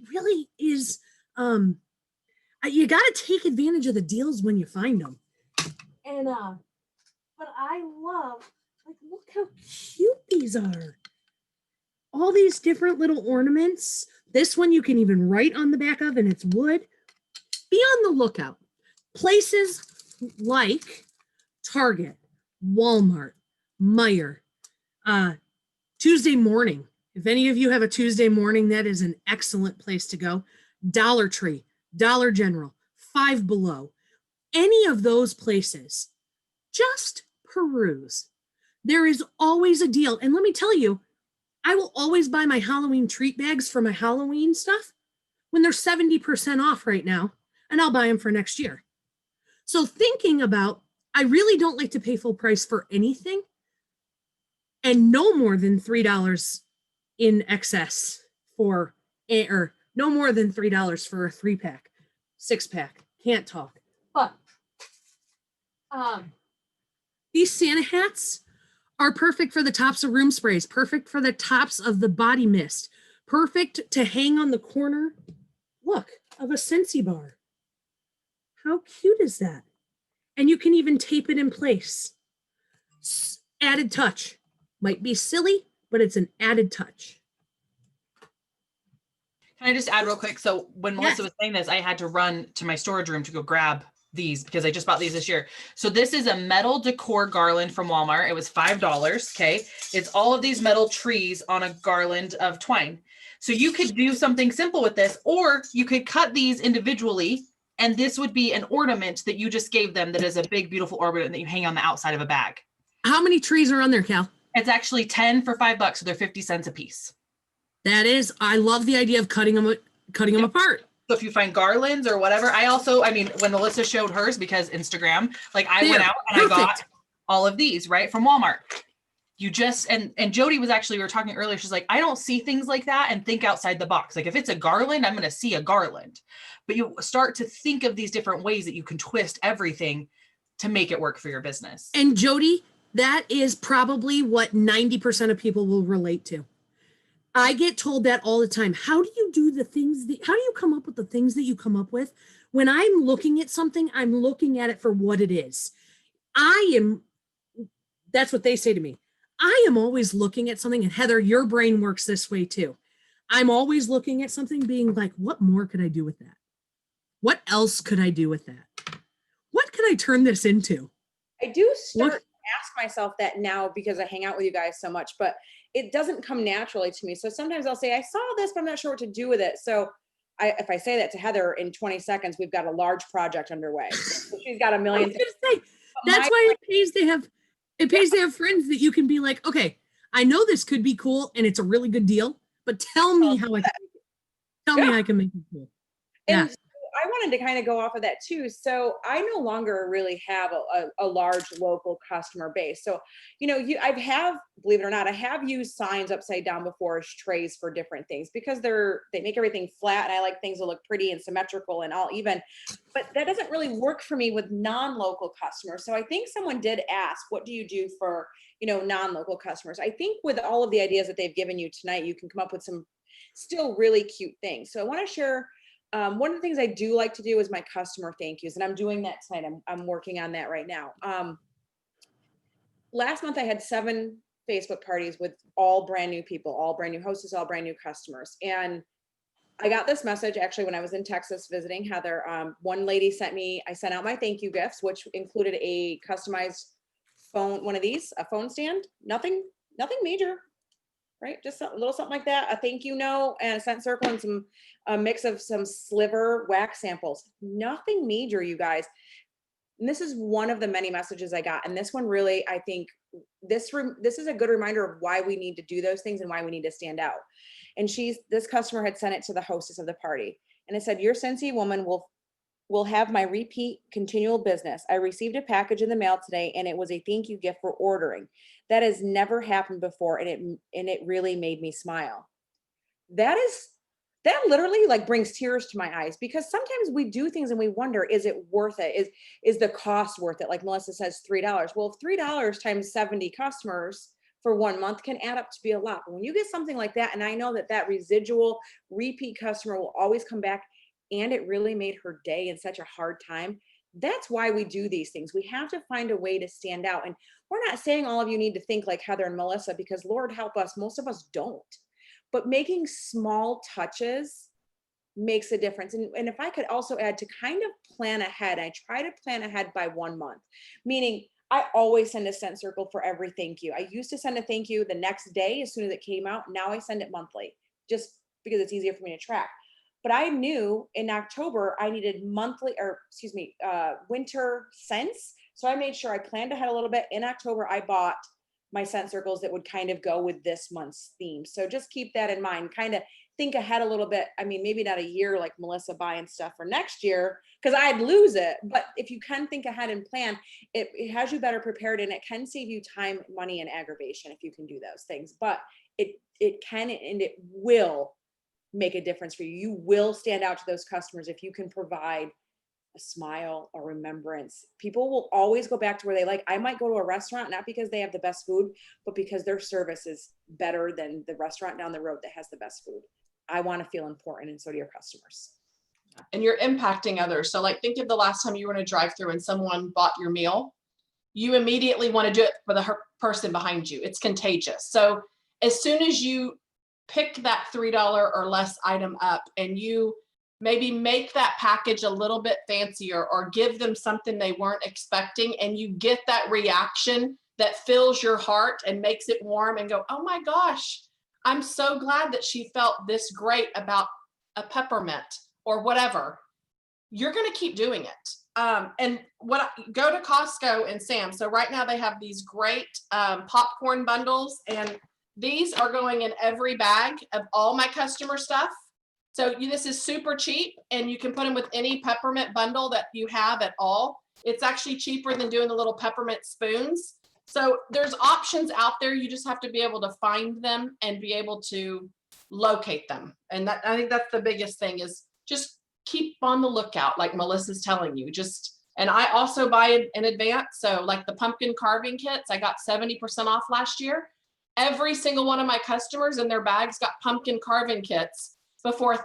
really is, you got to take advantage of the deals when you find them. And, but I love, like, look how cute these are. All these different little ornaments. This one you can even write on the back of, and it's wood. Be on the lookout. Places like Target, Walmart, Meijer, Tuesday Morning. If any of you have a Tuesday Morning, that is an excellent place to go. Dollar Tree, Dollar General, Five Below. Any of those places, just peruse. There is always a deal. And let me tell you, I will always buy my Halloween treat bags for my Halloween stuff when they're 70% off right now, and I'll buy them for next year. So thinking about, I really don't like to pay full price for anything, and no more than $3 in excess or no more than $3 for a 3-pack, 6-pack, can't talk. But these Santa hats are perfect for the tops of room sprays, perfect for the tops of the body mist, perfect to hang on the corner, look, of a Scentsy bar. How cute is that? And you can even tape it in place. Added touch. Might be silly, but it's an added touch. Can I just add real quick? So when Melissa was saying this, I had to run to my storage room to go grab these because I just bought these this year. So this is a metal decor garland from Walmart. It was $5. Okay. It's all of these metal trees on a garland of twine. So you could do something simple with this, or you could cut these individually, and this would be an ornament that you just gave them that is a big, beautiful ornament that you hang on the outside of a bag. How many trees are on there, Cal? It's actually 10 for $5. So they're 50 cents a piece. That is, I love the idea of cutting them apart. So if you find garlands or whatever, when Melissa showed hers, because Instagram, like I went out and perfect. I got all of these, right, from Walmart. You just, and Jody was actually, we were talking earlier, she's like, I don't see things like that and think outside the box. Like if it's a garland, I'm going to see a garland. But you start to think of these different ways that you can twist everything to make it work for your business. And Jody, that is probably what 90% of people will relate to. I get told that all the time. How do you do the things how do you come up with the things that you come up with? When I'm looking at something, I'm looking at it for what it is. That's what they say to me. I am always looking at something, and Heather, your brain works this way too. I'm always looking at something being like, what more could I do with that? What else could I do with that? What could I turn this into? I do start to ask myself that now because I hang out with you guys so much, but it doesn't come naturally to me. So sometimes I'll say, I saw this, but I'm not sure what to do with it. So if I say that to Heather in 20 seconds, we've got a large project underway. So she's got a million things. That's why it pays to have friends that you can be like, okay, I know this could be cool and it's a really good deal, but tell me how I can make it cool. And so I wanted to kind of go off of that too. So I no longer really have a large local customer base. So, believe it or not, I have used signs upside down before as trays for different things because they make everything flat, and I like things that look pretty and symmetrical and all even, but that doesn't really work for me with non-local customers. So I think someone did ask, what do you do for, non-local customers? I think with all of the ideas that they've given you tonight, you can come up with some still really cute things. So I want to share one of the things I do like to do is my customer thank yous, and I'm doing that tonight. I'm working on that right now. Last month I had 7 Facebook parties with all brand new people, all brand new hostess, all brand new customers. And I got this message actually when I was in Texas visiting Heather. One lady I sent out my thank you gifts, which included a customized phone, one of these, a phone stand, nothing major, right? Just a little something like that, a thank you note and a scent circle and a mix of some sliver wax samples. Nothing major, you guys. And this is one of the many messages I got. And this one really, I think this is a good reminder of why we need to do those things and why we need to stand out. And this customer had sent it to the hostess of the party. And it said, your Scentsy woman will have my repeat continual business. I received a package in the mail today and it was a thank you gift for ordering. That has never happened before. And it really made me smile. That literally like brings tears to my eyes, because sometimes we do things and we wonder, is it worth it? Is the cost worth it? Like Melissa says, $3. Well, if $3 times 70 customers for 1 month can add up to be a lot. But when you get something like that, and I know that residual repeat customer will always come back, and it really made her day in such a hard time. That's why we do these things. We have to find a way to stand out. And we're not saying all of you need to think like Heather and Melissa, because Lord help us, most of us don't. But making small touches makes a difference. And if I could also add to kind of plan ahead, I try to plan ahead by 1 month, meaning I always send a scent circle for every thank you. I used to send a thank you the next day as soon as it came out. Now I send it monthly, just because it's easier for me to track. But I knew in October I needed winter scents. So I made sure I planned ahead a little bit. In October, I bought my scent circles that would kind of go with this month's theme. So just keep that in mind, kind of think ahead a little bit. I mean, maybe not a year like Melissa buying stuff for next year, because I'd lose it. But if you can think ahead and plan, it has you better prepared, and it can save you time, money, and aggravation if you can do those things. But it can and it will make a difference for you. You will stand out to those customers if you can provide a smile, a remembrance. People will always go back to where they like. I might go to a restaurant, not because they have the best food, but because their service is better than the restaurant down the road that has the best food. I want to feel important, and so do your customers. And you're impacting others. So like, think of the last time you were in a drive-through and someone bought your meal. You immediately want to do it for the person behind you. It's contagious. So as soon as you pick that $3 or less item up and you maybe make that package a little bit fancier or give them something they weren't expecting, and you get that reaction that fills your heart and makes it warm and go, oh my gosh, I'm so glad that she felt this great about a peppermint or whatever, you're going to keep doing it. And go to Costco and Sam's. So right now they have these great popcorn bundles, and these are going in every bag of all my customer stuff. So this is super cheap, and you can put them with any peppermint bundle that you have at all. It's actually cheaper than doing the little peppermint spoons. So there's options out there. You just have to be able to find them and be able to locate them. And I think that's the biggest thing, is just keep on the lookout, like Melissa's telling you. And I also buy in advance. So like the pumpkin carving kits, I got 70% off last year. Every single one of my customers in their bags got pumpkin carving kits before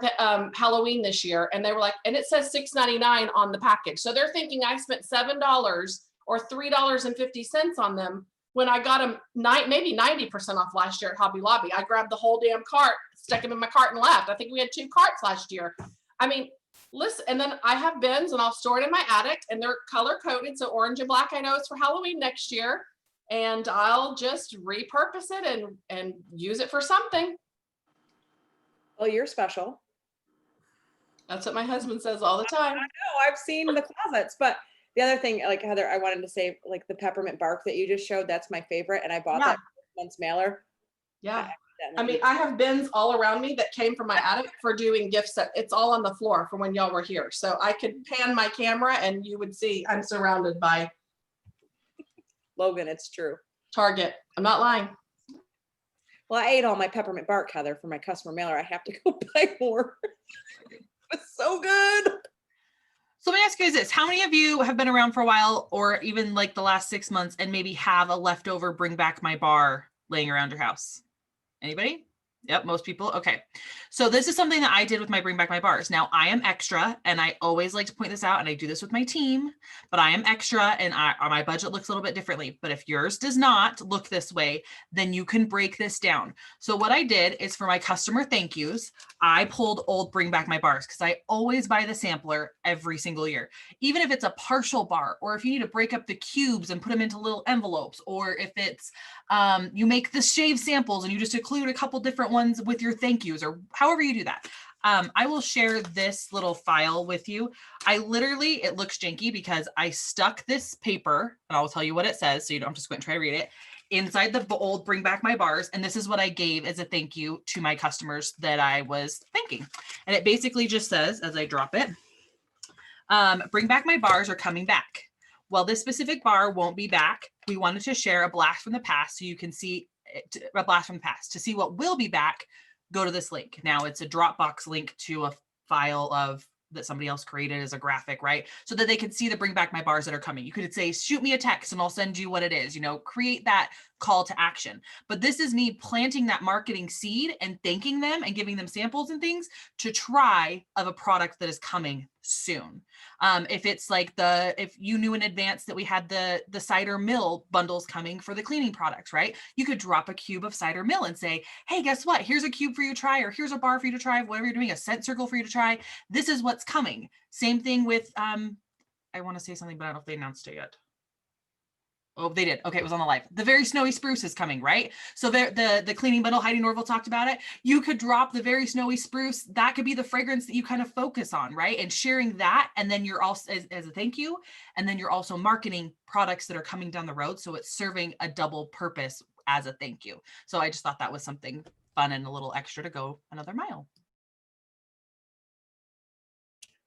Halloween this year. And they were like, and it says $6.99 on the package. So they're thinking I spent $7 or $3.50 on them when I got them maybe 90% off last year at Hobby Lobby. I grabbed the whole damn cart, stuck them in my cart and left. I think we had 2 carts last year. I mean, listen, and then I have bins and I'll store it in my attic, and they're color coded. So orange and black, I know it's for Halloween next year, and I'll just repurpose it and use it for something. Well, you're special. That's what my husband says all the time. I know, I've seen the closets. But the other thing, like Heather, I wanted to say, like the peppermint bark that you just showed, that's my favorite. And I bought that month's mailer. Yeah. I mean, I have bins all around me that came from my attic for doing gift set. It's all on the floor for when y'all were here. So I could pan my camera and you would see I'm surrounded by Logan, it's true. Target. I'm not lying. Well, I ate all my peppermint bark, Heather, for my customer mailer. I have to go buy more. It's so good. So let me ask you guys this. How many of you have been around for a while, or even like the last 6 months, and maybe have a leftover bring back my bar laying around your house? Anybody? Yep, most people. Okay. So this is something that I did with my Bring Back My Bars. Now I am extra, and I always like to point this out, and I do this with my team, but I am extra, and my budget looks a little bit differently. But if yours does not look this way, then you can break this down. So what I did is for my customer thank yous, I pulled old Bring Back My Bars because I always buy the sampler every single year. Even if it's a partial bar, or if you need to break up the cubes and put them into little envelopes, or if it's you make the shave samples and you just include a couple different ones with your thank yous, or however you do that. I will share this little file with you. I literally, it looks janky because I stuck this paper, and I'll tell you what it says so you don't have to squint and try to read it, inside the old Bring Back My Bars. And this is what I gave as a thank you to my customers that I was thanking. And it basically just says, as I drop it, Bring Back My Bars are coming back. Well, this specific bar won't be back. We wanted to share a blast from the past so you can see a blast from the past. To see what will be back, go to this link. Now it's a Dropbox link to a file of that somebody else created as a graphic, right? So that they can see the Bring Back My Bars that are coming. You could say, shoot me a text and I'll send you what it is, create that call to action. But this is me planting that marketing seed and thanking them and giving them samples and things to try of a product that is coming soon. If it's like if you knew in advance that we had the cider mill bundles coming for the cleaning products, right? You could drop a cube of cider mill and say, hey, guess what? Here's a cube for you to try, or here's a bar for you to try, whatever you're doing, a scent circle for you to try. This is what's coming. Same thing with, I want to say something, but I don't know if they announced it yet. Oh, they did. Okay, it was on the live. The Very Snowy Spruce is coming, right? So the cleaning bundle, Heidi Norville talked about it. You could drop the Very Snowy Spruce. That could be the fragrance that you kind of focus on, right? And sharing that, and then you're also as a thank you, and then you're also marketing products that are coming down the road. So it's serving a double purpose as a thank you. So I just thought that was something fun and a little extra to go another mile.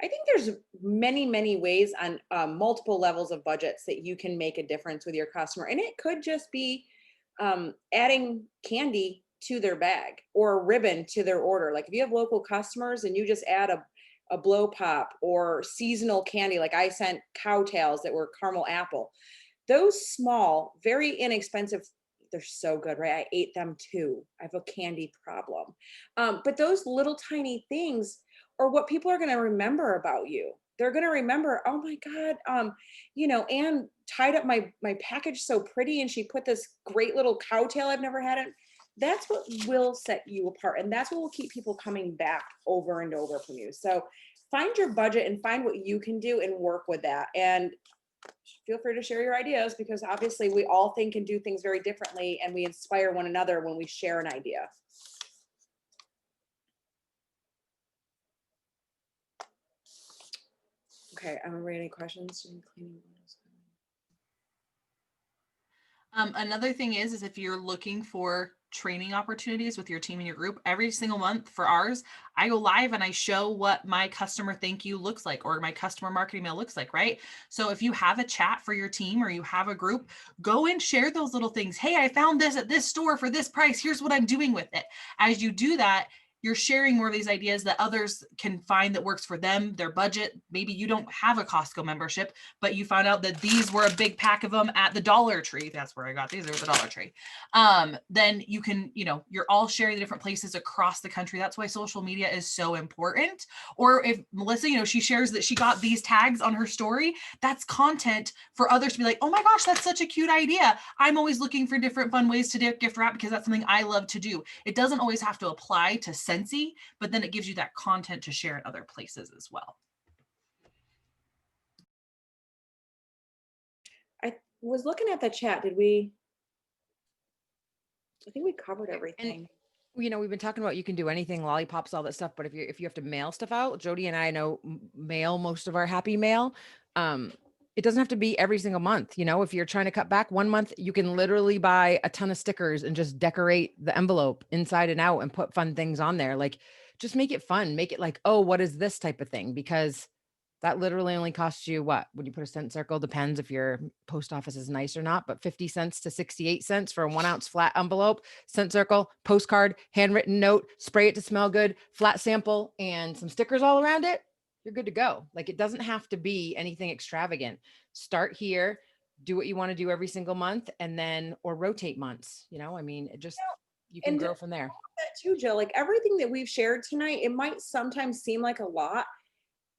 I think there's many, many ways on multiple levels of budgets that you can make a difference with your customer. And it could just be adding candy to their bag or a ribbon to their order. Like if you have local customers and you just add a blow pop or seasonal candy, like I sent cow tails that were caramel apple. Those small, very inexpensive, they're so good, right? I ate them too. I have a candy problem. But those little tiny things or what people are going to remember about you. They're going to remember, oh my God, Anne tied up my package so pretty and she put this great little cow tail I've never had. That's what will set you apart. And that's what will keep people coming back over and over from you. So find your budget and find what you can do and work with that. And feel free to share your ideas because obviously we all think and do things very differently and we inspire one another when we share an idea. Okay, any questions? Another thing is if you're looking for training opportunities with your team and your group, every single month for ours, I go live and I show what my customer thank you looks like or my customer marketing mail looks like, right? So if you have a chat for your team or you have a group, go and share those little things. Hey, I found this at this store for this price. Here's what I'm doing with it. As you do that, you're sharing more of these ideas that others can find that works for them, their budget. Maybe you don't have a Costco membership, but you found out that these were a big pack of them at the Dollar Tree. That's where I got these, they were the Dollar Tree. Then you can, you're all sharing the different places across the country. That's why social media is so important. Or if Melissa, she shares that she got these tags on her story, that's content for others to be like, oh my gosh, that's such a cute idea. I'm always looking for different fun ways to gift wrap because that's something I love to do. It doesn't always have to apply to Scentsy, but then it gives you that content to share in other places as well. I was looking at the chat. I think we covered everything. And, we've been talking about you can do anything, lollipops, all that stuff. But if you have to mail stuff out, Jody and I know mail most of our happy mail. It doesn't have to be every single month. If you're trying to cut back 1 month, you can literally buy a ton of stickers and just decorate the envelope inside and out and put fun things on there. Like, just make it fun. Make it like, oh, what is this type of thing? Because that literally only costs you what? When you put a scent circle, depends if your post office is nice or not, but 50 cents to 68 cents for a 1 ounce flat envelope, scent circle, postcard, handwritten note, spray it to smell good, flat sample, and some stickers all around it. You're good to go. Like, it doesn't have to be anything extravagant. Start here, do what you want to do every single month, and then, or rotate months, it just. you can And grow from there. that too, Jill, like everything that we've shared tonight, it might sometimes seem like a lot,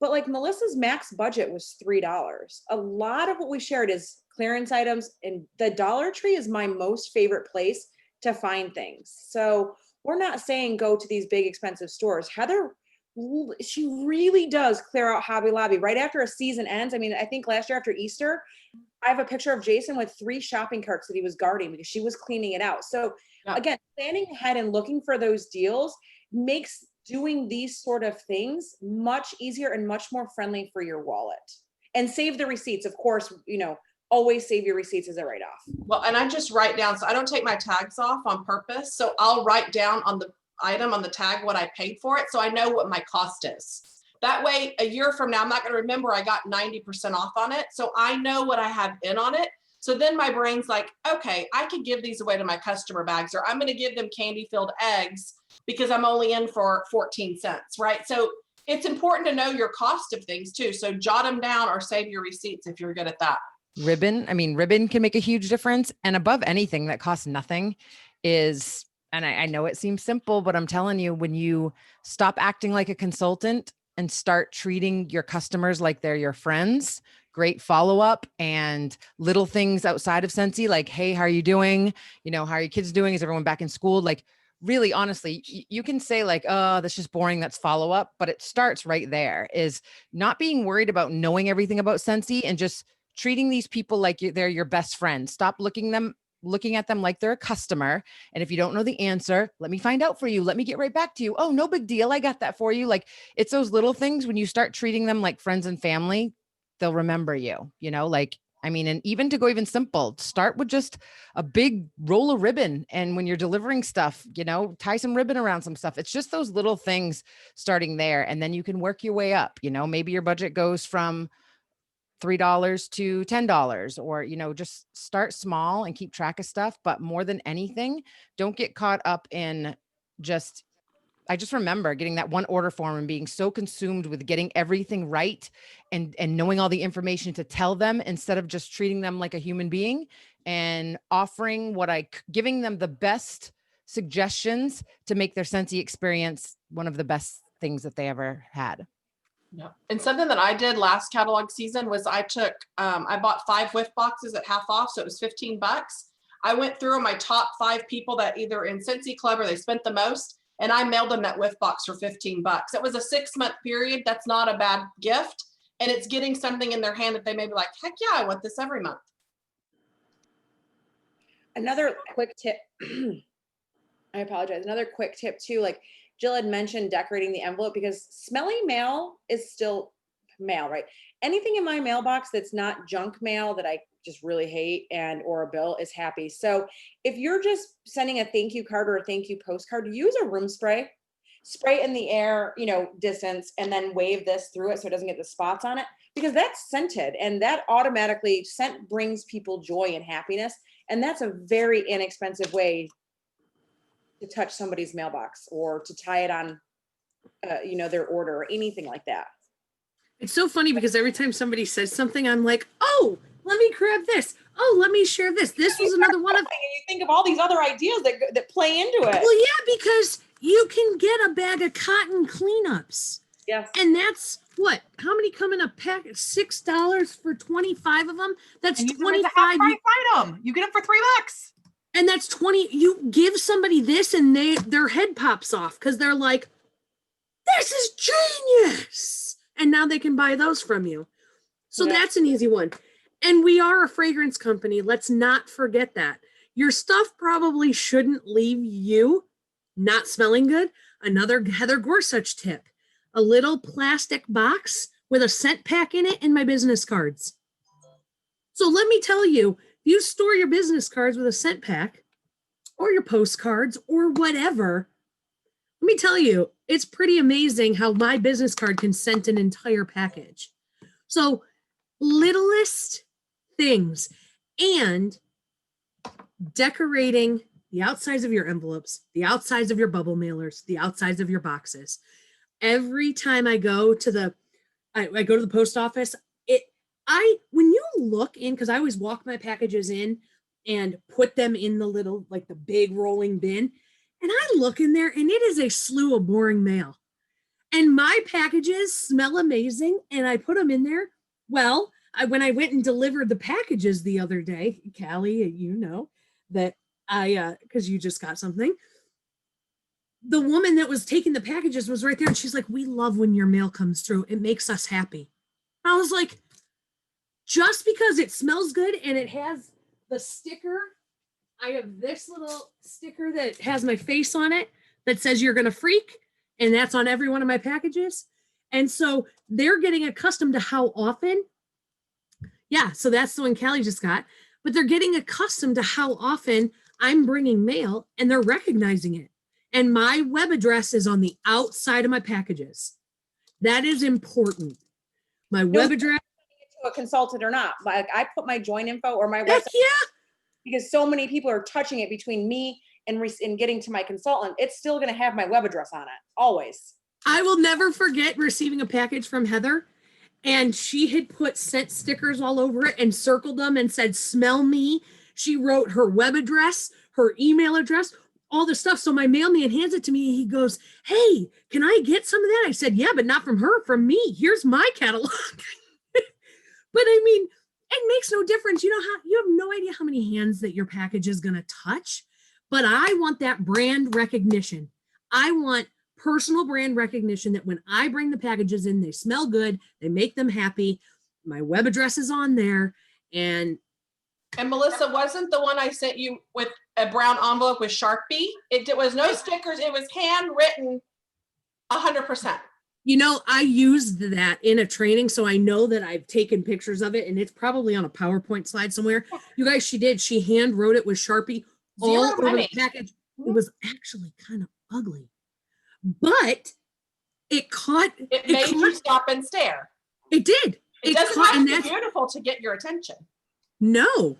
but like Melissa's max budget was $3. A lot of what we shared is clearance items, and the Dollar Tree is my most favorite place to find things. So we're not saying go to these big expensive stores. Heather, she really does clear out Hobby Lobby right after a season ends. I mean, I think last year after Easter, I have a picture of Jason with 3 shopping carts that he was guarding because she was cleaning it out. So Yeah. again, planning ahead and looking for those deals makes doing these sort of things much easier and much more friendly for your wallet. And save the receipts, of course, always save your receipts as a write-off. Well, and I just write down, so I don't take my tags off on purpose. So I'll write down on the item on the tag what I paid for it, so I know what my cost is. That way, a year from now, I'm not going to remember I got 90% off on it. So I know what I have in on it. So then my brain's like, okay, I could give these away to my customer bags, or I'm going to give them candy-filled eggs because I'm only in for 14 cents, right? So it's important to know your cost of things too. So jot them down or save your receipts if you're good at that. Ribbon can make a huge difference. And above anything that costs nothing is, and I know it seems simple, but I'm telling you, when you stop acting like a consultant and start treating your customers like they're your friends, great follow-up and little things outside of Scentsy, like, hey, how are you doing? How are your kids doing? Is everyone back in school? Like, really, honestly, you can say like, oh, that's just boring. That's follow-up, but it starts right there, is not being worried about knowing everything about Scentsy and just treating these people like they're your best friend. Stop looking at them like they're a customer. And if you don't know the answer, let me find out for you. Let me get right back to you. Oh, no big deal. I got that for you. Like, it's those little things when you start treating them like friends and family, they'll remember you, and even to go even simple, start with just a big roll of ribbon. And when you're delivering stuff, tie some ribbon around some stuff. It's just those little things starting there. And then you can work your way up. Maybe your budget goes from $3 to $10, or, just start small and keep track of stuff. But more than anything, don't get caught up in I just remember getting that one order form and being so consumed with getting everything right and knowing all the information to tell them, instead of just treating them like a human being and offering giving them the best suggestions to make their Scentsy experience one of the best things that they ever had. Yeah. And something that I did last catalog season was I bought 5 whiff boxes at half off. So it was $15. I went through my top 5 people that either in Scentsy Club or they spent the most, and I mailed them that whiff box for $15. It was a 6-month period. That's not a bad gift. And it's getting something in their hand that they may be like, heck yeah, I want this every month. Another quick tip, I apologize. Another quick tip too, like Jill had mentioned decorating the envelope, because smelly mail is still mail, right? Anything in my mailbox that's not junk mail that I just really hate or a bill is happy. So if you're just sending a thank you card or a thank you postcard, use a room spray in the air, distance, and then wave this through it so it doesn't get the spots on it, because that's scented, and that automatically scent brings people joy and happiness. And that's a very inexpensive way to touch somebody's mailbox or to tie it on, their order or anything like that. It's so funny because every time somebody says something, I'm like, oh, let me grab this. Oh, let me share this. This was another one of. And you think of all these other ideas that play into it. Well, yeah, because you can get a bag of cotton cleanups. Yes. And that's what? How many come in a pack? $6 for 25 of them? That's And you can 25. half price item. You get them for $3. And that's 20. You give somebody this and their head pops off because they're like, this is genius. And now they can buy those from you. So Yeah. that's an easy one. And we are a fragrance company. Let's not forget that. Your stuff probably shouldn't leave you not smelling good. Another Heather Gorsuch tip, a little plastic box with a scent pack in it in my business cards. So let me tell you, if you store your business cards with a scent pack or your postcards or whatever, let me tell you, it's pretty amazing how my business card can scent an entire package. So littlest things, and decorating the outsides of your envelopes, the outsides of your bubble mailers, the outsides of your boxes. Every time I go to the post office, when you look in, because I always walk my packages in and put them in the little, like the big rolling bin, And I look in there and it is a slew of boring mail. And my packages smell amazing. And I put them in there. Well, when I went and delivered the packages the other day, Callie, you know that because you just got something. The woman that was taking the packages was right there. And she's like, we love when your mail comes through. It makes us happy. I was like, just because it smells good and it has the sticker, I have this little sticker that has my face on it that says you're going to freak. And that's on every one of my packages. And so they're getting accustomed to how often. Yeah. So that's the one Callie just got. But they're getting accustomed to how often I'm bringing mail and they're recognizing it. And my web address is on the outside of my packages. That is important. My web address. To a consultant or not, like I put my join info or my Heck website yeah. because so many people are touching it between me and getting to my consultant. It's still going to have my web address on it always. I will never forget receiving a package from Heather, and she had put scent stickers all over it and circled them and said, smell me. She wrote her web address, her email address, all the stuff. So my mailman hands it to me. He goes, hey, can I get some of that? I said, yeah, but not from her, from me. Here's my catalog. But I mean, it makes no difference. You know how you have no idea how many hands that your package is going to touch. But I want that brand recognition. I want personal brand recognition that when I bring the packages in, they smell good, they make them happy. My web address is on there. And Melissa, wasn't the one I sent you with a brown envelope with Sharpie? It was no stickers. It was handwritten 100%. you know, I used that in a training, so I know that I've taken pictures of it, and it's probably on a PowerPoint slide somewhere. You guys, she hand wrote it with Sharpie all Zero over money. the package. It was actually kind of ugly, but it caught. It made you stop and stare. It did. It doesn't caught, have and to be that's beautiful to get your attention. no,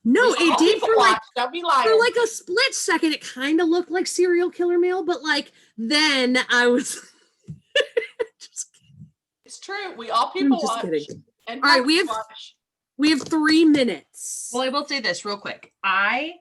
We it all did people for like watch, don't be lying. for like a split second. It kind of looked like serial killer mail, but like then I was. Just kidding. It's true. We all I'm people just watch. kidding. And All right, we puppies have- watch. We have 3 minutes. Well, I will say this real quick. I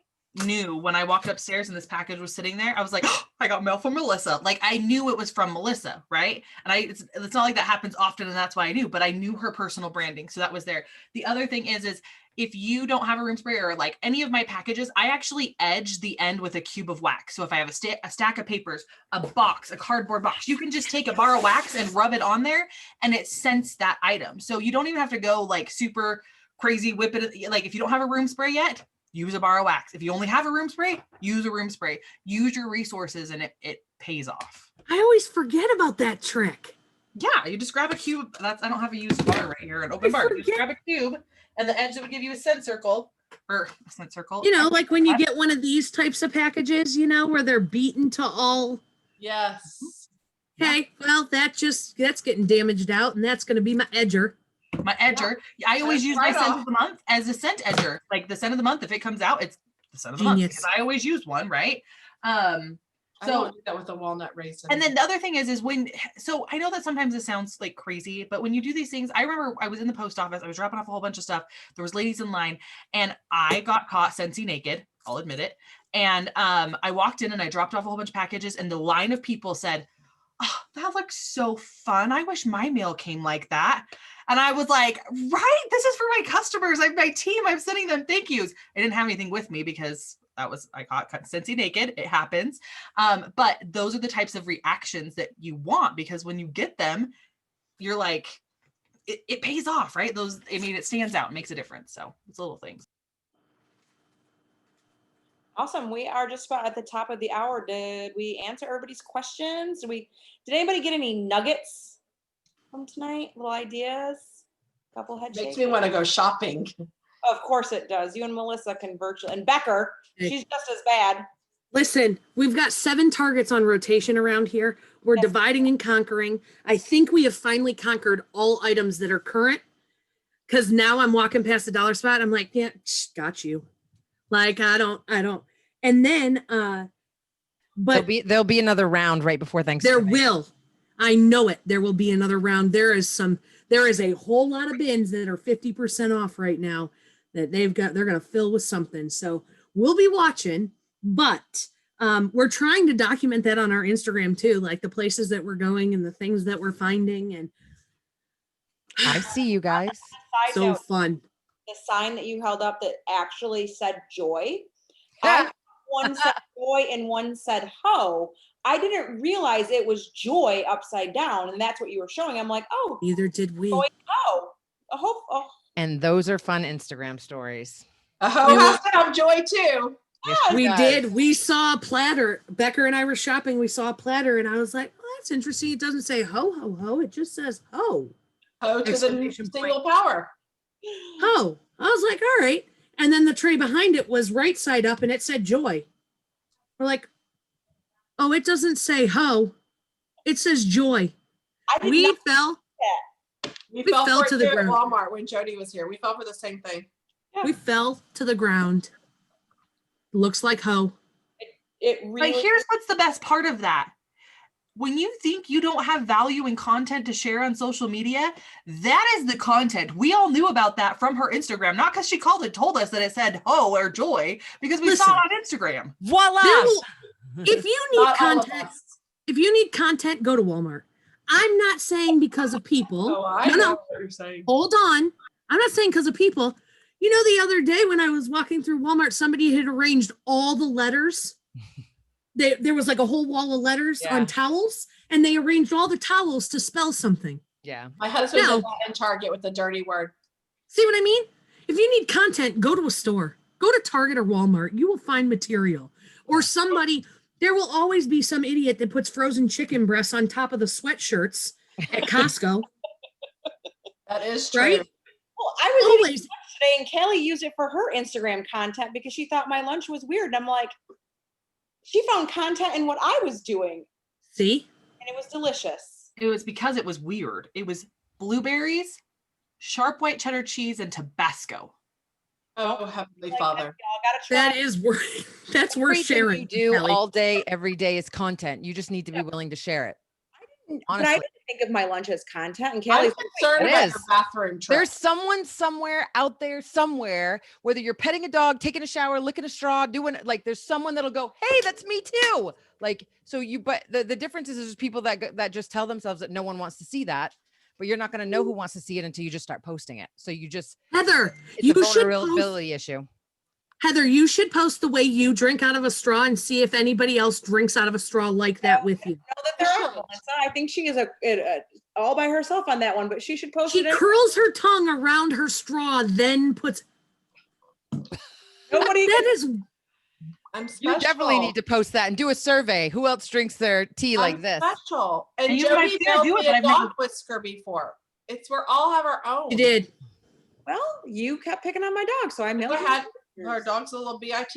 knew when I walked upstairs and this package was sitting there, I was like, oh, I got mail from Melissa. Like I knew it was from Melissa, right? And it's not like that happens often, and that's why I knew, but I knew her personal branding. So that was there. The other thing is if you don't have a room spray or like any of my packages, I actually edge the end with a cube of wax. So if I have a stack of papers, a box, a cardboard box, you can just take a bar of wax and rub it on there and it scents that item. So you don't even have to go like super crazy, whip it. Like if you don't have a room spray yet, use a bar of wax. If you only have a room spray, use a room spray. Use your resources and it pays off. I always forget about that trick. Yeah, you just grab a cube. I don't have a used bar right here, an open bar. You just grab a cube and the edge that would give you a scent circle or a scent circle. You know, like when you get one of these types of packages, you know, where they're beaten to all. Yes. Okay, well, that's getting damaged out, and that's going to be my edger. My edger. I always That's use right my scent off. of the month as a scent edger. Like the scent of the month, if it comes out, it's the scent of the month Genius. because I always use one, right? I So don't do that with a walnut raisin. and then the other thing is when, so I know that sometimes it sounds like crazy, but when you do these things, I remember I was in the post office, I was dropping off a whole bunch of stuff. There was ladies in line and I got caught Scentsy naked. I'll admit it. And I walked in and I dropped off a whole bunch of packages and the line of people said, oh, that looks so fun. I wish my mail came like that. And I was like, right, this is for my customers. I'm my team. I'm sending them thank yous. I didn't have anything with me because I got Scentsy naked. It happens. But those are the types of reactions that you want because when you get them, you're like, it pays off, right? It stands out, makes a difference. So it's little things. Awesome. We are just about at the top of the hour. Did we answer everybody's questions? Did anybody get any nuggets from tonight? Little ideas? Couple head Makes shakes? me want to go shopping. Of course it does. You and Melissa can virtually, and Becker, Hey. she's just as bad. Listen, we've got 7 targets on rotation around here. We're Yes. dividing and conquering. I think we have finally conquered all items that are current. Because now I'm walking past the dollar spot. I'm like, yeah, got you. Like, I don't. And then, but There'll be another round right before there Thanksgiving. will. I know it. There will be another round. There is a whole lot of bins that are 50% off right now that they're going to fill with something. So we'll be watching, but We're trying to document that on our Instagram too, like the places that we're going and the things that we're finding, and I see you guys. Side so note, fun. the sign that you held up that actually said joy. I one said joy and one said ho. I didn't realize it was joy upside down, and that's what you were showing. I'm like, oh, Neither did we. joy, ho. I hope. Oh, And those are fun Instagram stories. A hoe has to have joy too. Yes, she We does. did. We saw a platter. Becker and I were shopping. We saw a platter, and I was like, "Well, that's interesting. It doesn't say ho ho ho. It just says ho Hoe to the Exclamation single power. ho." I was like, "All right." And then the tray behind it was right side up, and it said joy. We're like, "Oh, it doesn't say ho. It says joy." I did We not. fell. We We fell fell for to it the too at ground. Walmart when Jody was here. We fell for the same thing. We fell to the ground. Looks like ho. It But really. here's what's the best part of that. When you think you don't have value and content to share on social media, that is the content. We all knew about that from her Instagram, not because she called and told us that it said ho or joy, because we saw it on Instagram. Voila. There will- if you need Not all of content, us. if you need content, go to Walmart. I'm not saying because of people. Oh, I No, know no. what you're saying. Hold on. I'm not saying because of people. You know, the other day when I was walking through Walmart, somebody had arranged all the letters. There was like a whole wall of letters Yeah. on towels, and they arranged all the towels to spell something. Yeah. My husband No. did that in Target with the dirty word. See what I mean? If you need content, go to a store. Go to Target or Walmart. You will find material. Or somebody, there will always be some idiot that puts frozen chicken breasts on top of the sweatshirts at Costco. That is true. Right? Well, I was eating Always. lunch today, and Kelly used it for her Instagram content because she thought my lunch was weird. And I'm like, she found content in what I was doing, See? and it was delicious. It was because it was weird. It was blueberries, sharp white cheddar cheese, and Tabasco. Oh, Heavenly Like, Father. y'all gotta try. That is worth that's worth Everything sharing. you do Kelly. all day, every day is content. You just need to be willing to share it. But honestly. I didn't think of my lunch as content. And I'm Kelly's concerned It about is. your bathroom trip. There's someone somewhere out there somewhere, whether you're petting a dog, taking a shower, licking a straw, doing like there's someone that'll go, hey, that's me too. Like, so you, but the difference is there's people that just tell themselves that no one wants to see that, but you're not going to know who wants to see it until you just start posting it. So you just, Heather, it's a you should post, vulnerability issue. Heather, you should post the way you drink out of a straw and see if anybody else drinks out of a straw like that with you. know that there are. Melissa. I think she is all by herself on that one, but she should post She it. curls her tongue around her straw, then puts Nobody. that is I'm special. You definitely need to post that and do a survey. Who else drinks their tea like I'm this? Special. And And you might Jody see her mailed do it, me but a I've never- dog whisker before. It's we're all have our own. you did. Well, you kept picking on my dog, so I mailed I you. had our dog's a little bitch.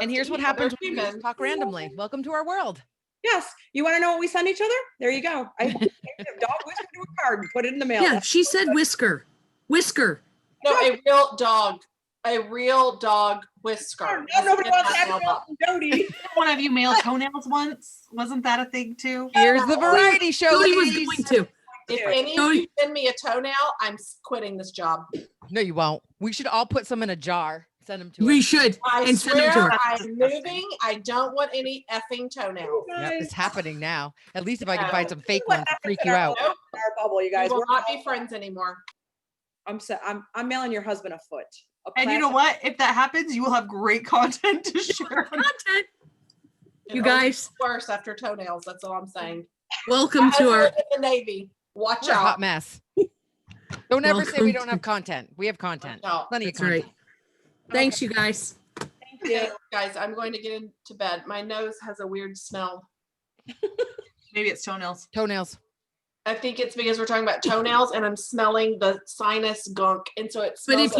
And here's what happens when we just talk randomly. Welcome to our world. Yes. You want to know what we send each other? There you go. I taped a dog whisper to a card and put it in the mail. Yeah, she said whisker. Whisker. No, a real dog. A real dog whisker. No, nobody wants to Get have that a mailed up. Jody. One of you mailed toenails once. Wasn't that a thing too? Here's the variety show. Jody was ladies. going to. If any of Jody- you send me a toenail, I'm quitting this job. No, you won't. We should all put some in a jar. Send them to We us. should. I And send them to swear her. I'm moving. I don't want any effing toenails. Yep, it's happening now. At least if I can No. find some fake What ones to happens freak in you our out. Nope. Our bubble, you We guys. will We're not all- be friends anymore. I'm mailing your husband a foot. A And you know plastic- what? If that happens, you will have great content to share. Content. It You only guys, gets worse after toenails. That's all I'm saying. welcome My to our husband's in the Navy. Watch We're a hot out. mess. Don't ever say we Welcome don't have content. We have content. Watch out. Plenty of That's right. content. Thanks, you guys. Thank Okay, you. guys, I'm going to get into bed. My nose has a weird smell. Maybe it's toenails. Toenails. I think it's because we're talking about toenails and I'm smelling the sinus gunk. And so it But smells.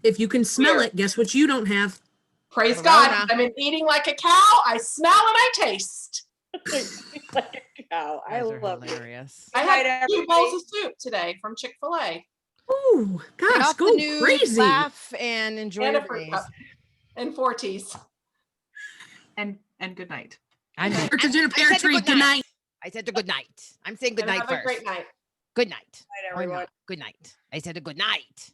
if you can smell Weird. it, guess what you don't have? Praise Corona. God. I'm eating like a cow. I smell and I taste. Like a cow. I Guys are love it. hilarious. I Good night, had 2 everybody. bowls of soup today from Chick-fil-A Ooh, Get gosh, off the go news, crazy. laugh, and enjoy and a your fruit days. cup and 40s. And good night. I know. Partridge in a I pear said tree. good Good night. night. I said a good night. I'm saying good And night have a first. great night. Good night. Night, Or everyone. not. Good night. I said a good night.